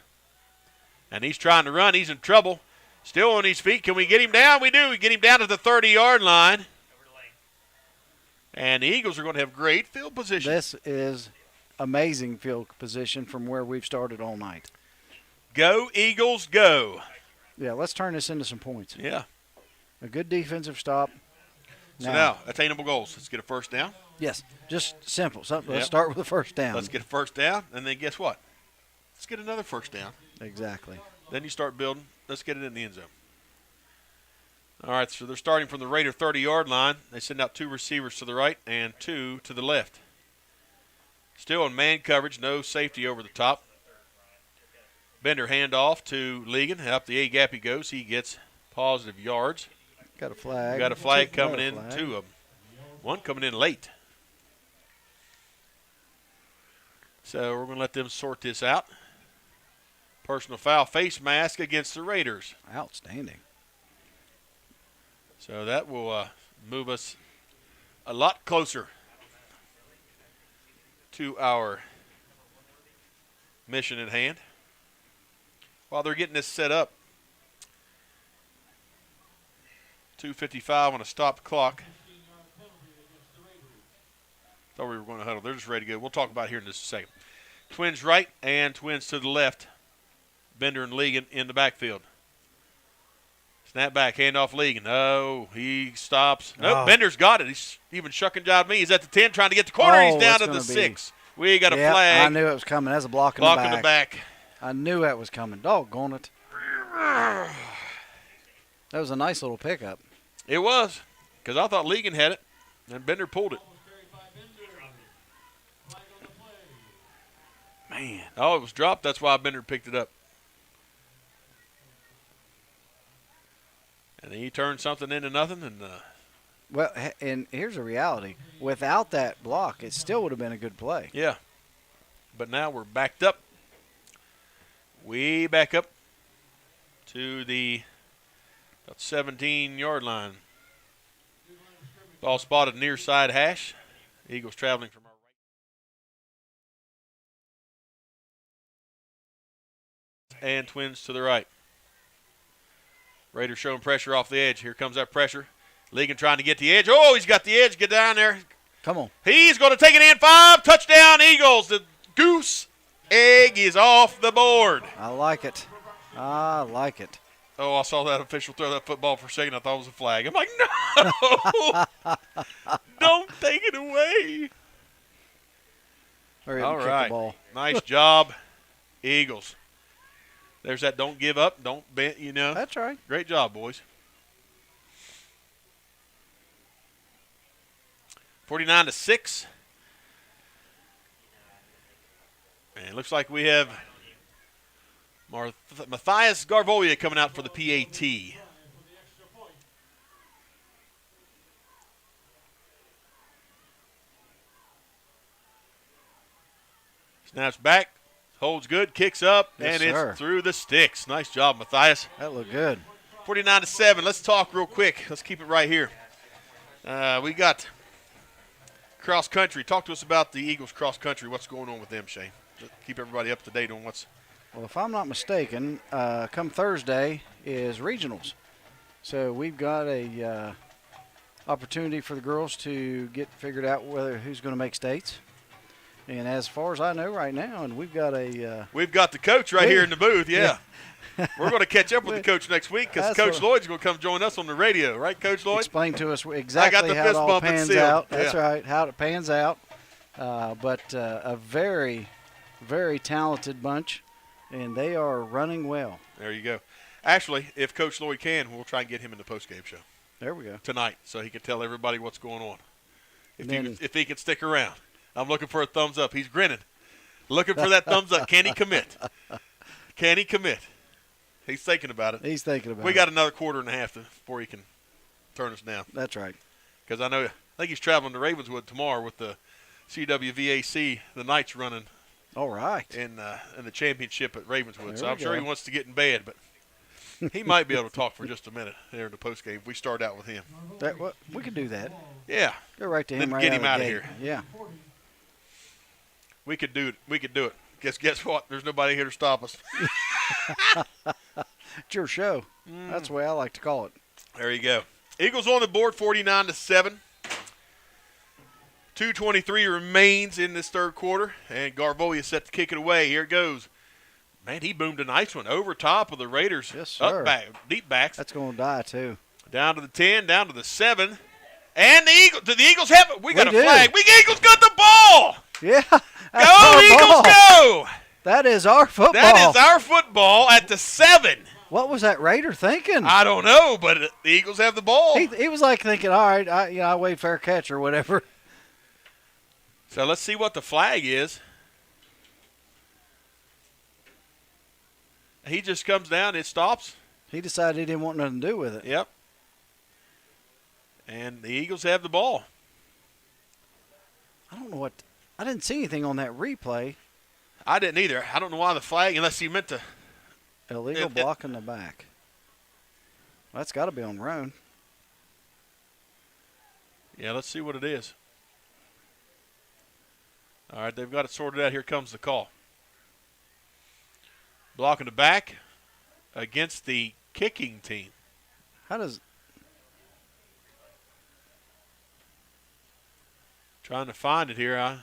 And he's trying to run. He's in trouble. Still on his feet. Can we get him down? We do. We get him down to the 30-yard line. And the Eagles are going to have great field position. This is amazing field position from where we've started all night. Go, Eagles, go. Yeah, let's turn this into some points. Yeah. A good defensive stop. So now attainable goals. Let's get a first down. Yes, just simple. Let's start with a first down. Let's get a first down, and then guess what? Let's get another first down. Exactly. Then you start building. Let's get it in the end zone. All right, so they're starting from the Raider 30-yard line. They send out 2 receivers to the right and 2 to the left. Still in man coverage, no safety over the top. Bender handoff to Ligon. Up the A gap he goes. He gets positive yards. Got a flag. Got a flag coming in, flag. 2 of them. One coming in late. So we're going to let them sort this out. Personal foul, face mask against the Raiders. Outstanding. So that will move us a lot closer to our mission at hand. While they're getting this set up, 2:55 on a stopped clock. Thought we were going to huddle. They're just ready to go. We'll talk about it here in just a second. Twins right and twins to the left. Bender and Ligon in the backfield. Snap back, handoff Ligon. Oh, he stops. Nope, Oh. Bender's got it. He's even shuck and jive me. He's at the 10 trying to get the corner. He's down that's to the gonna be- 6. We got a Yep, flag. I knew it was coming. That's a block in Block the in back. the back. I knew that was coming. Doggone it. That was a nice little pickup. It was, because I thought Ligon had it, and Bender pulled it. Man. Oh, it was dropped. That's why Bender picked it up. And he turned something into nothing. And Well, and here's the reality. Without that block, it still would have been a good play. yeah. But now we're backed up. Way back up to the about 17-yard line. Ball spotted near side hash. Eagles traveling from our right. And twins to the right. Raiders showing pressure off the edge. Here comes that pressure. Ligon trying to get the edge. Oh, he's got the edge. Get down there. Come on. He's going to take it in. 5. Touchdown, Eagles. The goose egg is off the board. I like it. I like it. Oh, I saw that official throw that football for a second. I thought it was a flag. I'm like, no. Don't take it away. Hurry up All and kick the right. ball. Nice job, Eagles. There's that don't give up, don't bend, you know. That's right. Great job, boys. 49-6. And it looks like we have Matthias Garvolia coming out for the PAT. Snaps back, holds good, kicks up, Yes, and sir. it's through the sticks. Nice job, Matthias. That looked good. 49-7. Let's talk real quick. Let's keep it right here. We got cross country. Talk to us about the Eagles cross country. What's going on with them, Shane? Keep everybody up to date on what's. Well, if I'm not mistaken, come Thursday is regionals. So we've got a opportunity for the girls to get figured out who's going to make states. And as far as I know right now, and we've got we've got the coach right here in the booth, yeah. We're going to catch up with the coach next week because Coach Lloyd's going to come join us on the radio, right, Coach Lloyd? Explain to us exactly how it all pans out. That's right, how it pans out. But a very, very talented bunch, and they are running well. There you go. Actually, if Coach Lloyd can, we'll try and get him in the postgame show. There we go. Tonight, so he can tell everybody what's going on. If he can stick around. I'm looking for a thumbs up. He's grinning. Looking for that thumbs up. Can he commit? Can he commit? He's thinking about it. He's thinking about it. We got another quarter and a half before he can turn us down. That's right. Because I think he's traveling to Ravenswood tomorrow with the CWVAC, the Knights running. All right. In the championship at Ravenswood. There So we I'm sure go. he wants to get in bed, but he might be able to talk for just a minute there in the postgame if we start out with him. We could do that. Yeah. Go right to him. Then right get him out of the here. gate. Yeah. We could do it. We could do it. Guess what? There's nobody here to stop us. It's your show. That's the way I like to call it. There you go. Eagles on the board, 49-7. 2:23 remains in this third quarter, and Garvolia set to kick it away. Here it goes. Man, he boomed a nice one over top of the Raiders. Yes, sir. Up back, deep backs. That's going to die, too. Down to the 10, down to the 7. And the Eagles. Do the Eagles have it? We got a do. flag. We Eagles got the ball. Yeah. Go, Eagles, go. That is our football. That is our football at the 7. What was that Raider thinking? I don't know, but the Eagles have the ball. He was like thinking, all right, I wait fair catch or whatever. So let's see what the flag is. He just comes down. It stops. He decided he didn't want nothing to do with it. Yep. And the Eagles have the ball. I don't know what – I didn't see anything on that replay. I didn't either. I don't know why the flag, unless he meant to. Illegal block in the back. Well, that's got to be on Roane. Yeah, let's see what it is. All right, they've got it sorted out. Here comes the call. Block in the back against the kicking team. How does – Trying to find it here.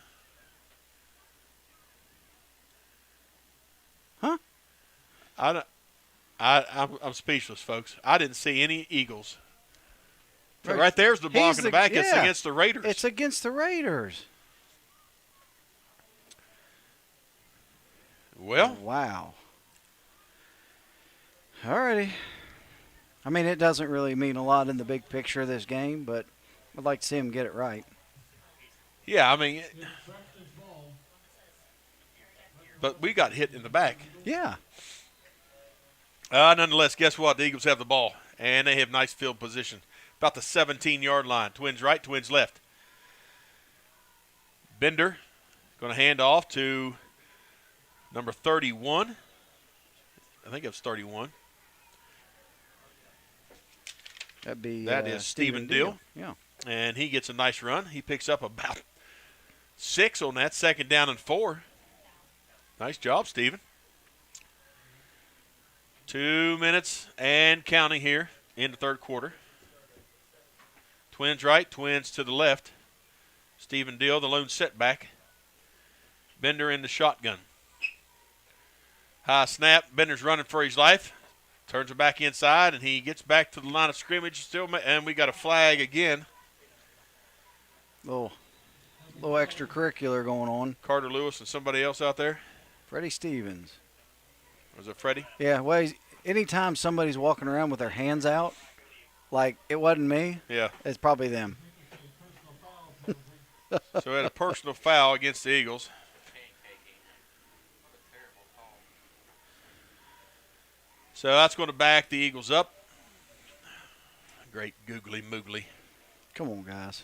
I'm speechless, folks. I didn't see any Eagles. Right there's the block in the back. It's against the Raiders. It's against the Raiders. Well. Wow. All righty. I mean, it doesn't really mean a lot in the big picture of this game, but I'd like to see him get it right. Yeah, I mean, but we got hit in the back. Yeah. Nonetheless, guess what? The Eagles have the ball, and they have nice field position. About the 17-yard line. Twins right, Twins left. Bender going to hand off to number 31. I think it's 31. That is Stephen Dill. Yeah. And he gets a nice run. He picks up about 6 on that, 2nd down and 4. Nice job, Stephen. 2 minutes and counting here in the third quarter. Twins right, Twins to the left. Stephen Dill, the lone setback. Bender in the shotgun. High snap. Bender's running for his life. Turns it back inside, and he gets back to the line of scrimmage. And we got a flag again. Little extracurricular going on. Carter Lewis and somebody else out there. Freddie Stevens. Was it Freddie? Yeah, well, anytime somebody's walking around with their hands out, like it wasn't me, yeah, it's probably them. So we had a personal foul against the Eagles. So that's going to back the Eagles up. Great googly moogly. Come on, guys.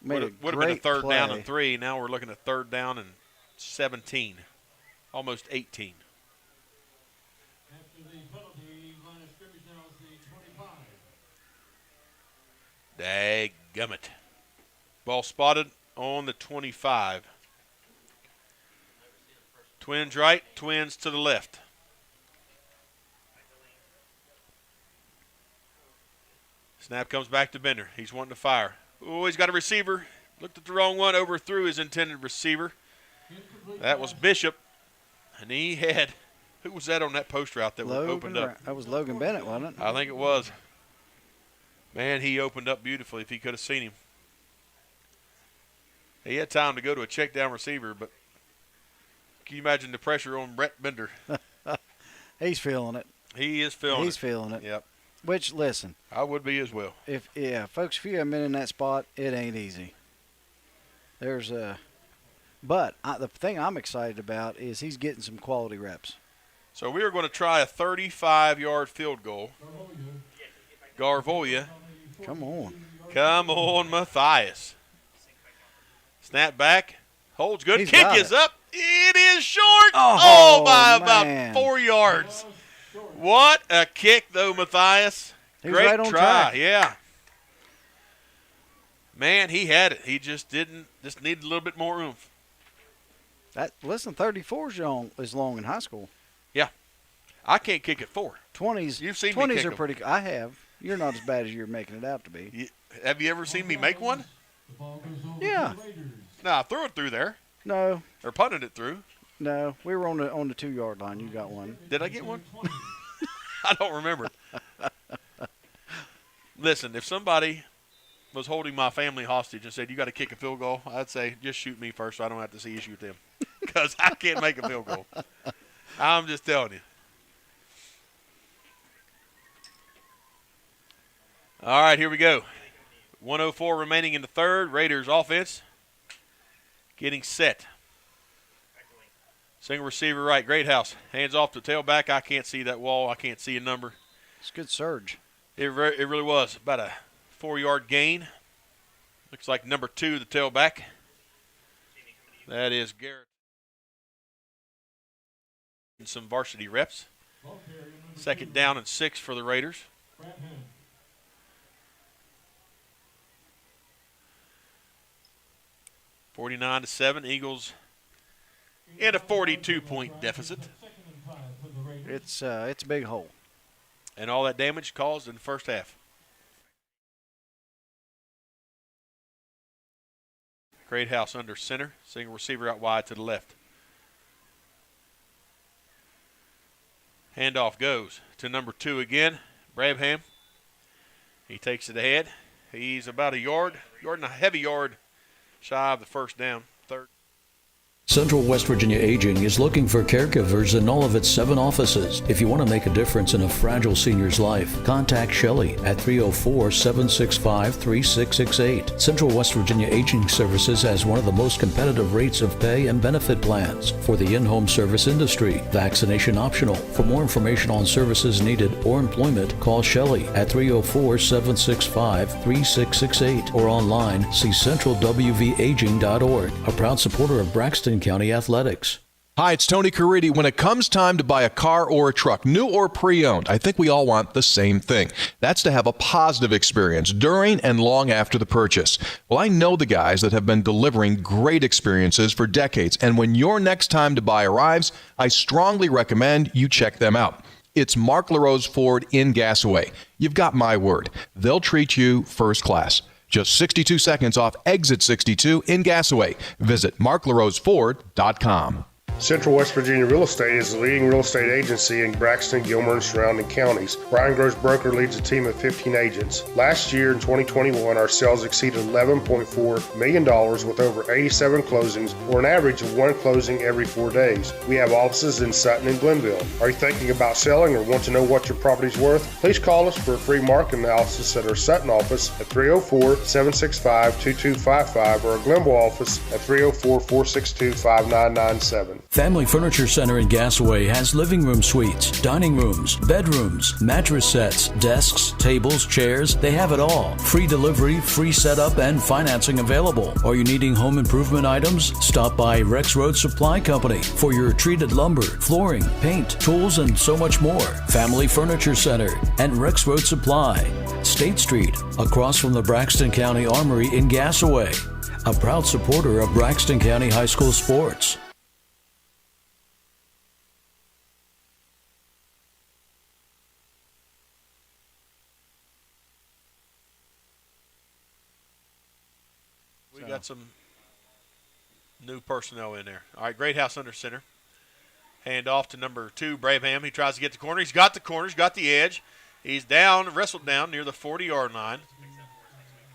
Would have been a third down and 3. Now we're looking at 3rd down and 17. Almost 18. Dadgummit. Ball spotted on the 25. Twins right, Twins to the left. Snap comes back to Bender. He's wanting to fire. Oh, he's got a receiver. Looked at the wrong one, overthrew his intended receiver. That was Bishop. And he had, who was that on that post route that opened up? That was Logan Bennett, wasn't it? I think it was. Man, he opened up beautifully if he could have seen him. He had time to go to a check down receiver, but can you imagine the pressure on Brett Bender? He's feeling it. He is feeling it. He's feeling it. Yep. Which, listen. I would be as well. Folks, if you haven't been in that spot, it ain't easy. But the thing I'm excited about is he's getting some quality reps. So we are going to try a 35-yard field goal. Garvolia. Come on. Come on, Matthias. Snap back. Holds good. He's Kick is up. It is short. By about 4 yards. What a kick, though, Matthias. He's Great right on try. track. Yeah. Man, he had it. He just needed a little bit more oomph. Listen, 34 is long in high school. Yeah. I can't kick at 4. 20s. You've seen 20s me kick are them. pretty. I have. You're not as bad as you're making it out to be. Have you ever seen me make one? Yeah. No, I threw it through there. No. Or punted it through. No, we were on the 2-yard line. You got one. Did I get one? I don't remember. Listen, if somebody was holding my family hostage and said, you got to kick a field goal, I'd say, just shoot me first so I don't have to see you shoot them. Because I can't make a field goal. I'm just telling you. All right, here we go. 1:04 remaining in the third. Raiders offense getting set. Single receiver right, Greathouse. Hands off to tailback. I can't see that wall. I can't see a number. It's a good surge. It really was. About a 4-yard gain. Looks like number 2, the tailback. That is Garrett. And some varsity reps. 2nd down and 6 for the Raiders. (49-7). Eagles in a 42-point deficit. It's a big hole. And all that damage caused in the first half. Greathouse under center. Single receiver out wide to the left. Handoff goes to number 2 again, Brabham. He takes it ahead. He's about a heavy yard shy of the first down. 3rd. Central West Virginia Aging is looking for caregivers in all of its 7 offices. If you want to make a difference in a fragile senior's life, contact Shelley at 304-765-3668. Central West Virginia Aging Services has one of the most competitive rates of pay and benefit plans for the in-home service industry. Vaccination optional. For more information on services needed or employment, call Shelley at 304-765-3668 or online see centralwvaging.org. A proud supporter of Braxton County Athletics. Hi, it's Tony Caridi. When it comes time to buy a car or a truck, new or pre-owned, I think we all want the same thing. That's to have a positive experience during and long after the purchase. Well, I know the guys that have been delivering great experiences for decades, and when your next time to buy arrives, I strongly recommend you check them out. It's Mark LaRose Ford in Gassaway. You've got my word. They'll treat you first class. Just 62 seconds off exit 62 in Gassaway. Visit marklaroseford.com. Central West Virginia Real Estate is the leading real estate agency in Braxton, Gilmer, and surrounding counties. Brian Gross Broker leads a team of 15 agents. Last year, in 2021, our sales exceeded $11.4 million with over 87 closings, or an average of 1 closing every 4 days. We have offices in Sutton and Glenville. Are you thinking about selling or want to know what your property's worth? Please call us for a free market analysis at our Sutton office at 304-765-2255 or our Glenville office at 304-462-5997. Family Furniture Center in Gassaway has living room suites, dining rooms, bedrooms, mattress sets, desks, tables, chairs. They have it all. Free delivery, free setup, and financing available. Are you needing home improvement items? Stop by Rex Road Supply Company for your treated lumber, flooring, paint, tools, and so much more. Family Furniture Center and Rex Road Supply. State Street, across from the Braxton County Armory in Gassaway. A proud supporter of Braxton County High School sports. We got some new personnel in there. All right, Greathouse under center. Hand off to number 2, Brabham. He tries to get the corner. He's got the corner. He's got the edge. He's down, wrestled down near the 40-yard line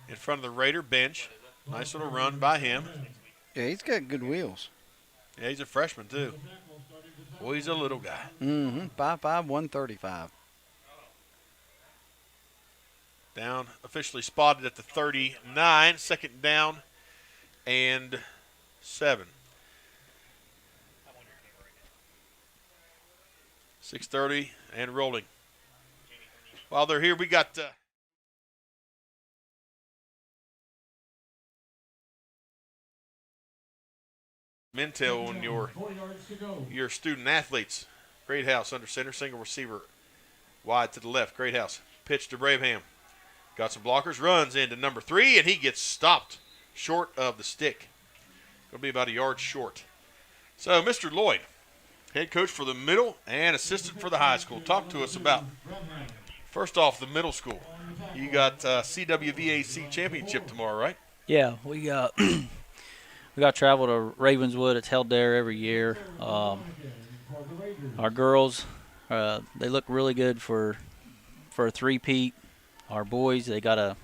in front of the Raider bench. Nice little run by him. Yeah, he's got good wheels. Yeah, he's a freshman, too. Boy, he's a little guy. 5'5", 135. Down, officially spotted at the 39. 2nd down and 7. 6:30 and rolling. While they're here, we got intel on your student athletes. Greathouse under center, single receiver wide to the left. Greathouse pitch to Brabham. Got some blockers, runs into number 3, and he gets stopped short of the stick. Going to be about a yard short. So, Mr. Lloyd, head coach for the middle and assistant for the high school. Talk to us about, first off, the middle school. You got CWVAC championship tomorrow, right? Yeah, we got we got to travel to Ravenswood. It's held there every year. Our girls, they look really good for a three-peat. Our boys, they gotta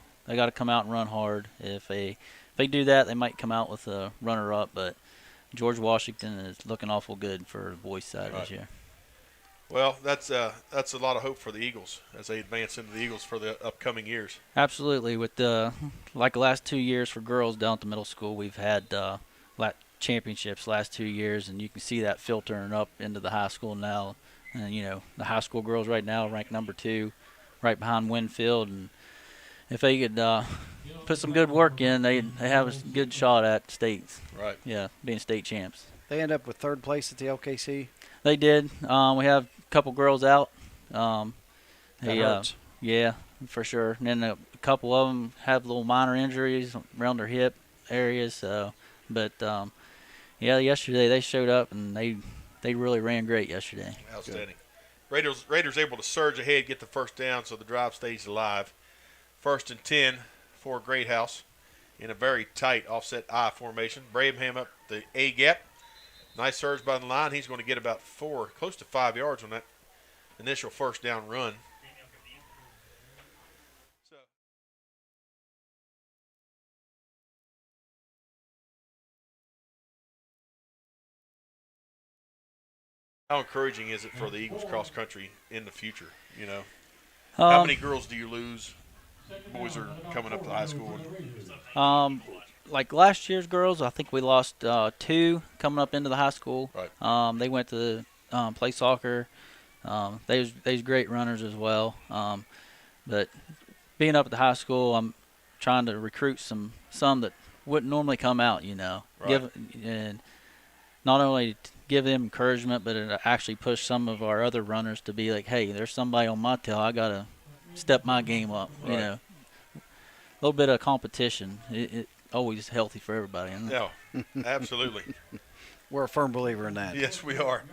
come out and run hard. If they do that, they might come out with a runner-up. But George Washington is looking awful good for the boys' side this year. Well, that's a lot of hope for the Eagles as they advance into the Eagles for the upcoming years. Absolutely. With like the last 2 years for girls down at the middle school, we've had championships last 2 years, and you can see that filtering up into the high school now. And the high school girls right now ranked number 2, right behind Winfield, and if they could put some good work in, they have a good shot at states. Right. Yeah, being state champs. They end up with 3rd place at the LKC. They did. We have a couple girls out. That hurts. Yeah, for sure. And then a couple of them have little minor injuries around their hip areas. So, but yesterday they showed up and they really ran great yesterday. Outstanding. Raiders able to surge ahead, get the first down, so the drive stays alive. 1st and 10 for Great House in a very tight offset I formation. Brabham up the A gap. Nice surge by the line. He's going to get about 4, close to 5 yards on that initial first down run. How encouraging is it for the Eagles cross country in the future? How many girls do you lose? Boys are coming up to high school. Like last year's girls, I think we lost 2 coming up into the high school. Right. They went to play soccer. They was great runners as well. But being up at the high school, I'm trying to recruit some that wouldn't normally come out. Right. And not only give them encouragement, but it actually push some of our other runners to be like, hey, there's somebody on my tail. I gotta step my game up. Right. A little bit of competition. It always healthy for everybody. Isn't it? Yeah, absolutely. We're a firm believer in that. Yes, we are.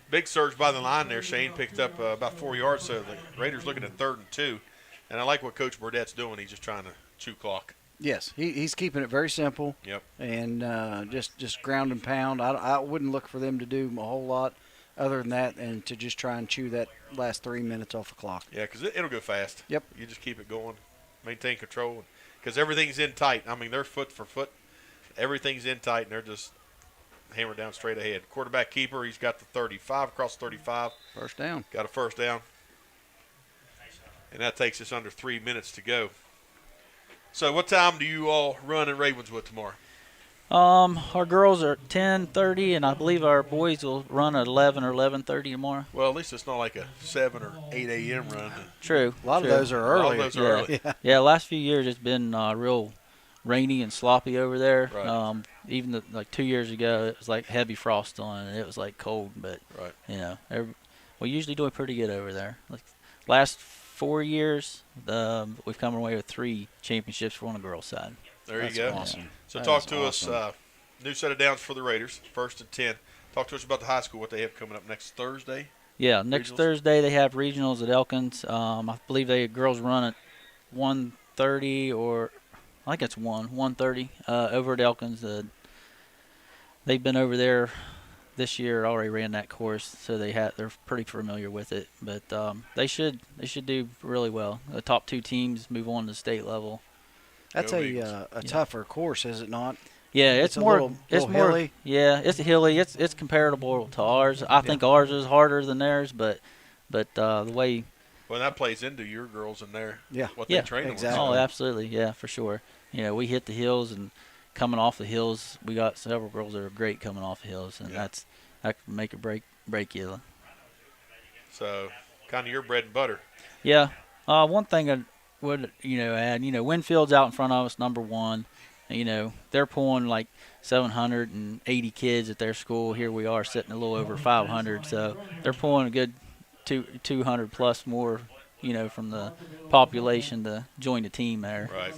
Big surge by the line there. Shane picked up about 4 yards, so the Raiders looking at 3rd and 2. And I like what Coach Burdett's doing. He's just trying to chew clock. Yes, he's keeping it very simple. Yep. And just ground and pound. I wouldn't look for them to do a whole lot other than that, and to just try and chew that last 3 minutes off the clock. Yeah, because it'll go fast. Yep. You just keep it going, maintain control, because everything's in tight. I mean, they're foot for foot. Everything's in tight, and they're just hammered down straight ahead. Quarterback keeper, he's got the 35, across 35. First down. Got a first down. And that takes us under 3 minutes to go. So what time do you all run in Ravenswood tomorrow? Our girls are at 10:30, and I believe our boys will run at 11 or 11:30 tomorrow. Well, at least it's not like a 7 or 8 a.m. run. True. A lot of those are early. A lot of those are early. Yeah, last few years it's been real rainy and sloppy over there. Right. Even 2 years ago, it was like heavy frost on it. It was like cold, but right. We usually do pretty good over there. Like last 4 years, we've come away with 3 championships on the girls' side. There you go. Awesome. So talk to us, new set of downs for the Raiders, 1st and 10. Talk to us about the high school, what they have coming up next Thursday. Yeah, next Thursday they have regionals at Elkins. I believe girls run at 1:30 or I think it's 1:30 over at Elkins. They've been over there this year, already ran that course, so they're pretty familiar with it. But they should do really well. The top 2 teams move on to state level. That's a tougher course, is it not? Yeah, it's more hilly. Yeah, it's hilly. It's comparable to ours. I think ours is harder than theirs, but the way. Well, that plays into your girls and what they train exactly. on. Oh, absolutely, yeah, for sure. We hit the hills, and coming off the hills, we got several girls that are great coming off the hills, and that can make or break you. So, kind of your bread and butter. Yeah. One thing I would add, Winfield's out in front of us, number 1. They're pulling like 780 kids at their school. Here we are sitting a little over 500, so they're pulling a good 200 plus more, from the population to join the team there. Right.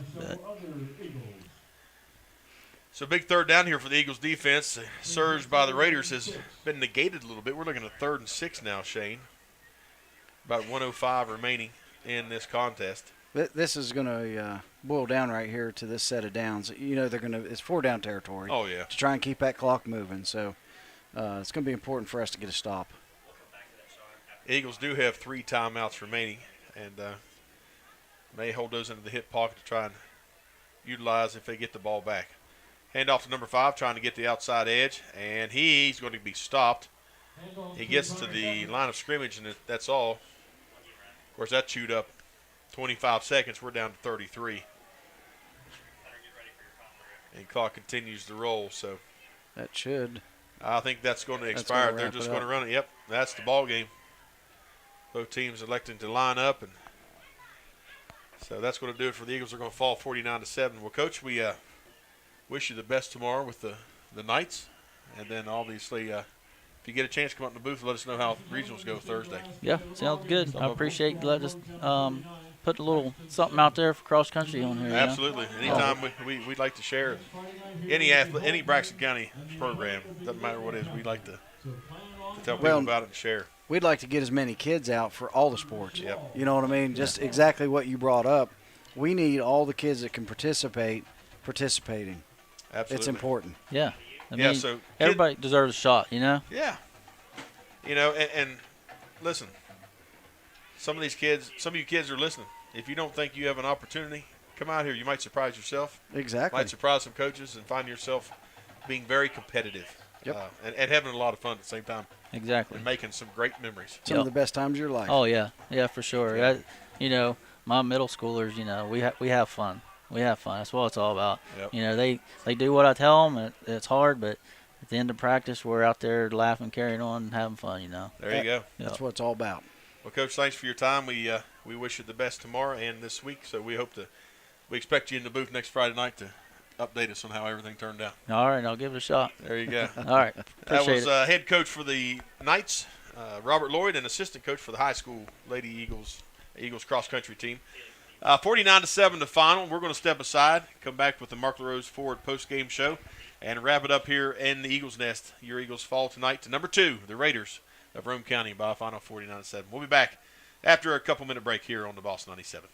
So big 3rd down here for the Eagles defense. The surge by the Raiders has been negated a little bit. We're looking at 3rd and 6 now, Shane. About 1:05 remaining in this contest. This is going to boil down right here to this set of downs. It's 4-down territory. Oh, yeah. To try and keep that clock moving. So it's going to be important for us to get a stop. Eagles do have 3 timeouts remaining, and may hold those into the hip pocket to try and utilize if they get the ball back. Hand off to number 5, trying to get the outside edge, and he's going to be stopped. He gets to the line of scrimmage, and that's all. Of course, that chewed up 25 seconds. We're down to 33. And clock continues to roll. So That should. I think that's going to expire. They're just going to run it. Yep, that's the ball game. Both teams electing to line up, and so that's going to do it for the Eagles. They're going to fall 49-7. Well, Coach, we wish you the best tomorrow with the Knights, and then obviously if you get a chance, come out in the booth and let us know how regionals go Thursday. Yeah, sounds good. I appreciate you letting us put a little something out there for cross country on here. Absolutely. Anytime we'd like to share any Braxton County program, doesn't matter what it is, we'd like to tell people about it and share. We'd like to get as many kids out for all the sports. Yep. You know what I mean? Just exactly what you brought up. We need all the kids that can participating. Absolutely. It's important. Yeah. I mean, so everybody deserves a shot, you know? Yeah. You know, and listen, some of you kids are listening. If you don't think you have an opportunity, come out here. You might surprise yourself. Exactly. Might surprise some coaches and find yourself being very competitive. Yep. And having a lot of fun at the same time. Exactly. And making some great memories. Some of the best times of your life. Oh, yeah. Yeah, for sure. Yeah. You know, my middle schoolers, you know, we have fun. We have fun. That's what it's all about. Yep. You know, they do what I tell them. It's hard, but at the end of practice, we're out there laughing, carrying on, and having fun, you know. There you go. That's what it's all about. Well, Coach, thanks for your time. We wish you the best tomorrow and this week. So we expect you in the booth next Friday night to update us on how everything turned out. All right, I'll give it a shot. There you go. All right. That was it. Head coach for the Knights, Robert Lloyd, and assistant coach for the high school Lady Eagles cross country team. 49-7 the final. We're going to step aside, come back with the Mark LaRose Ford post-game show, and wrap it up here in the Eagles Nest. Your Eagles fall tonight to number 2, the Raiders of Roane County, by a final 49-7. We'll be back after a couple-minute break here on the Boss 97.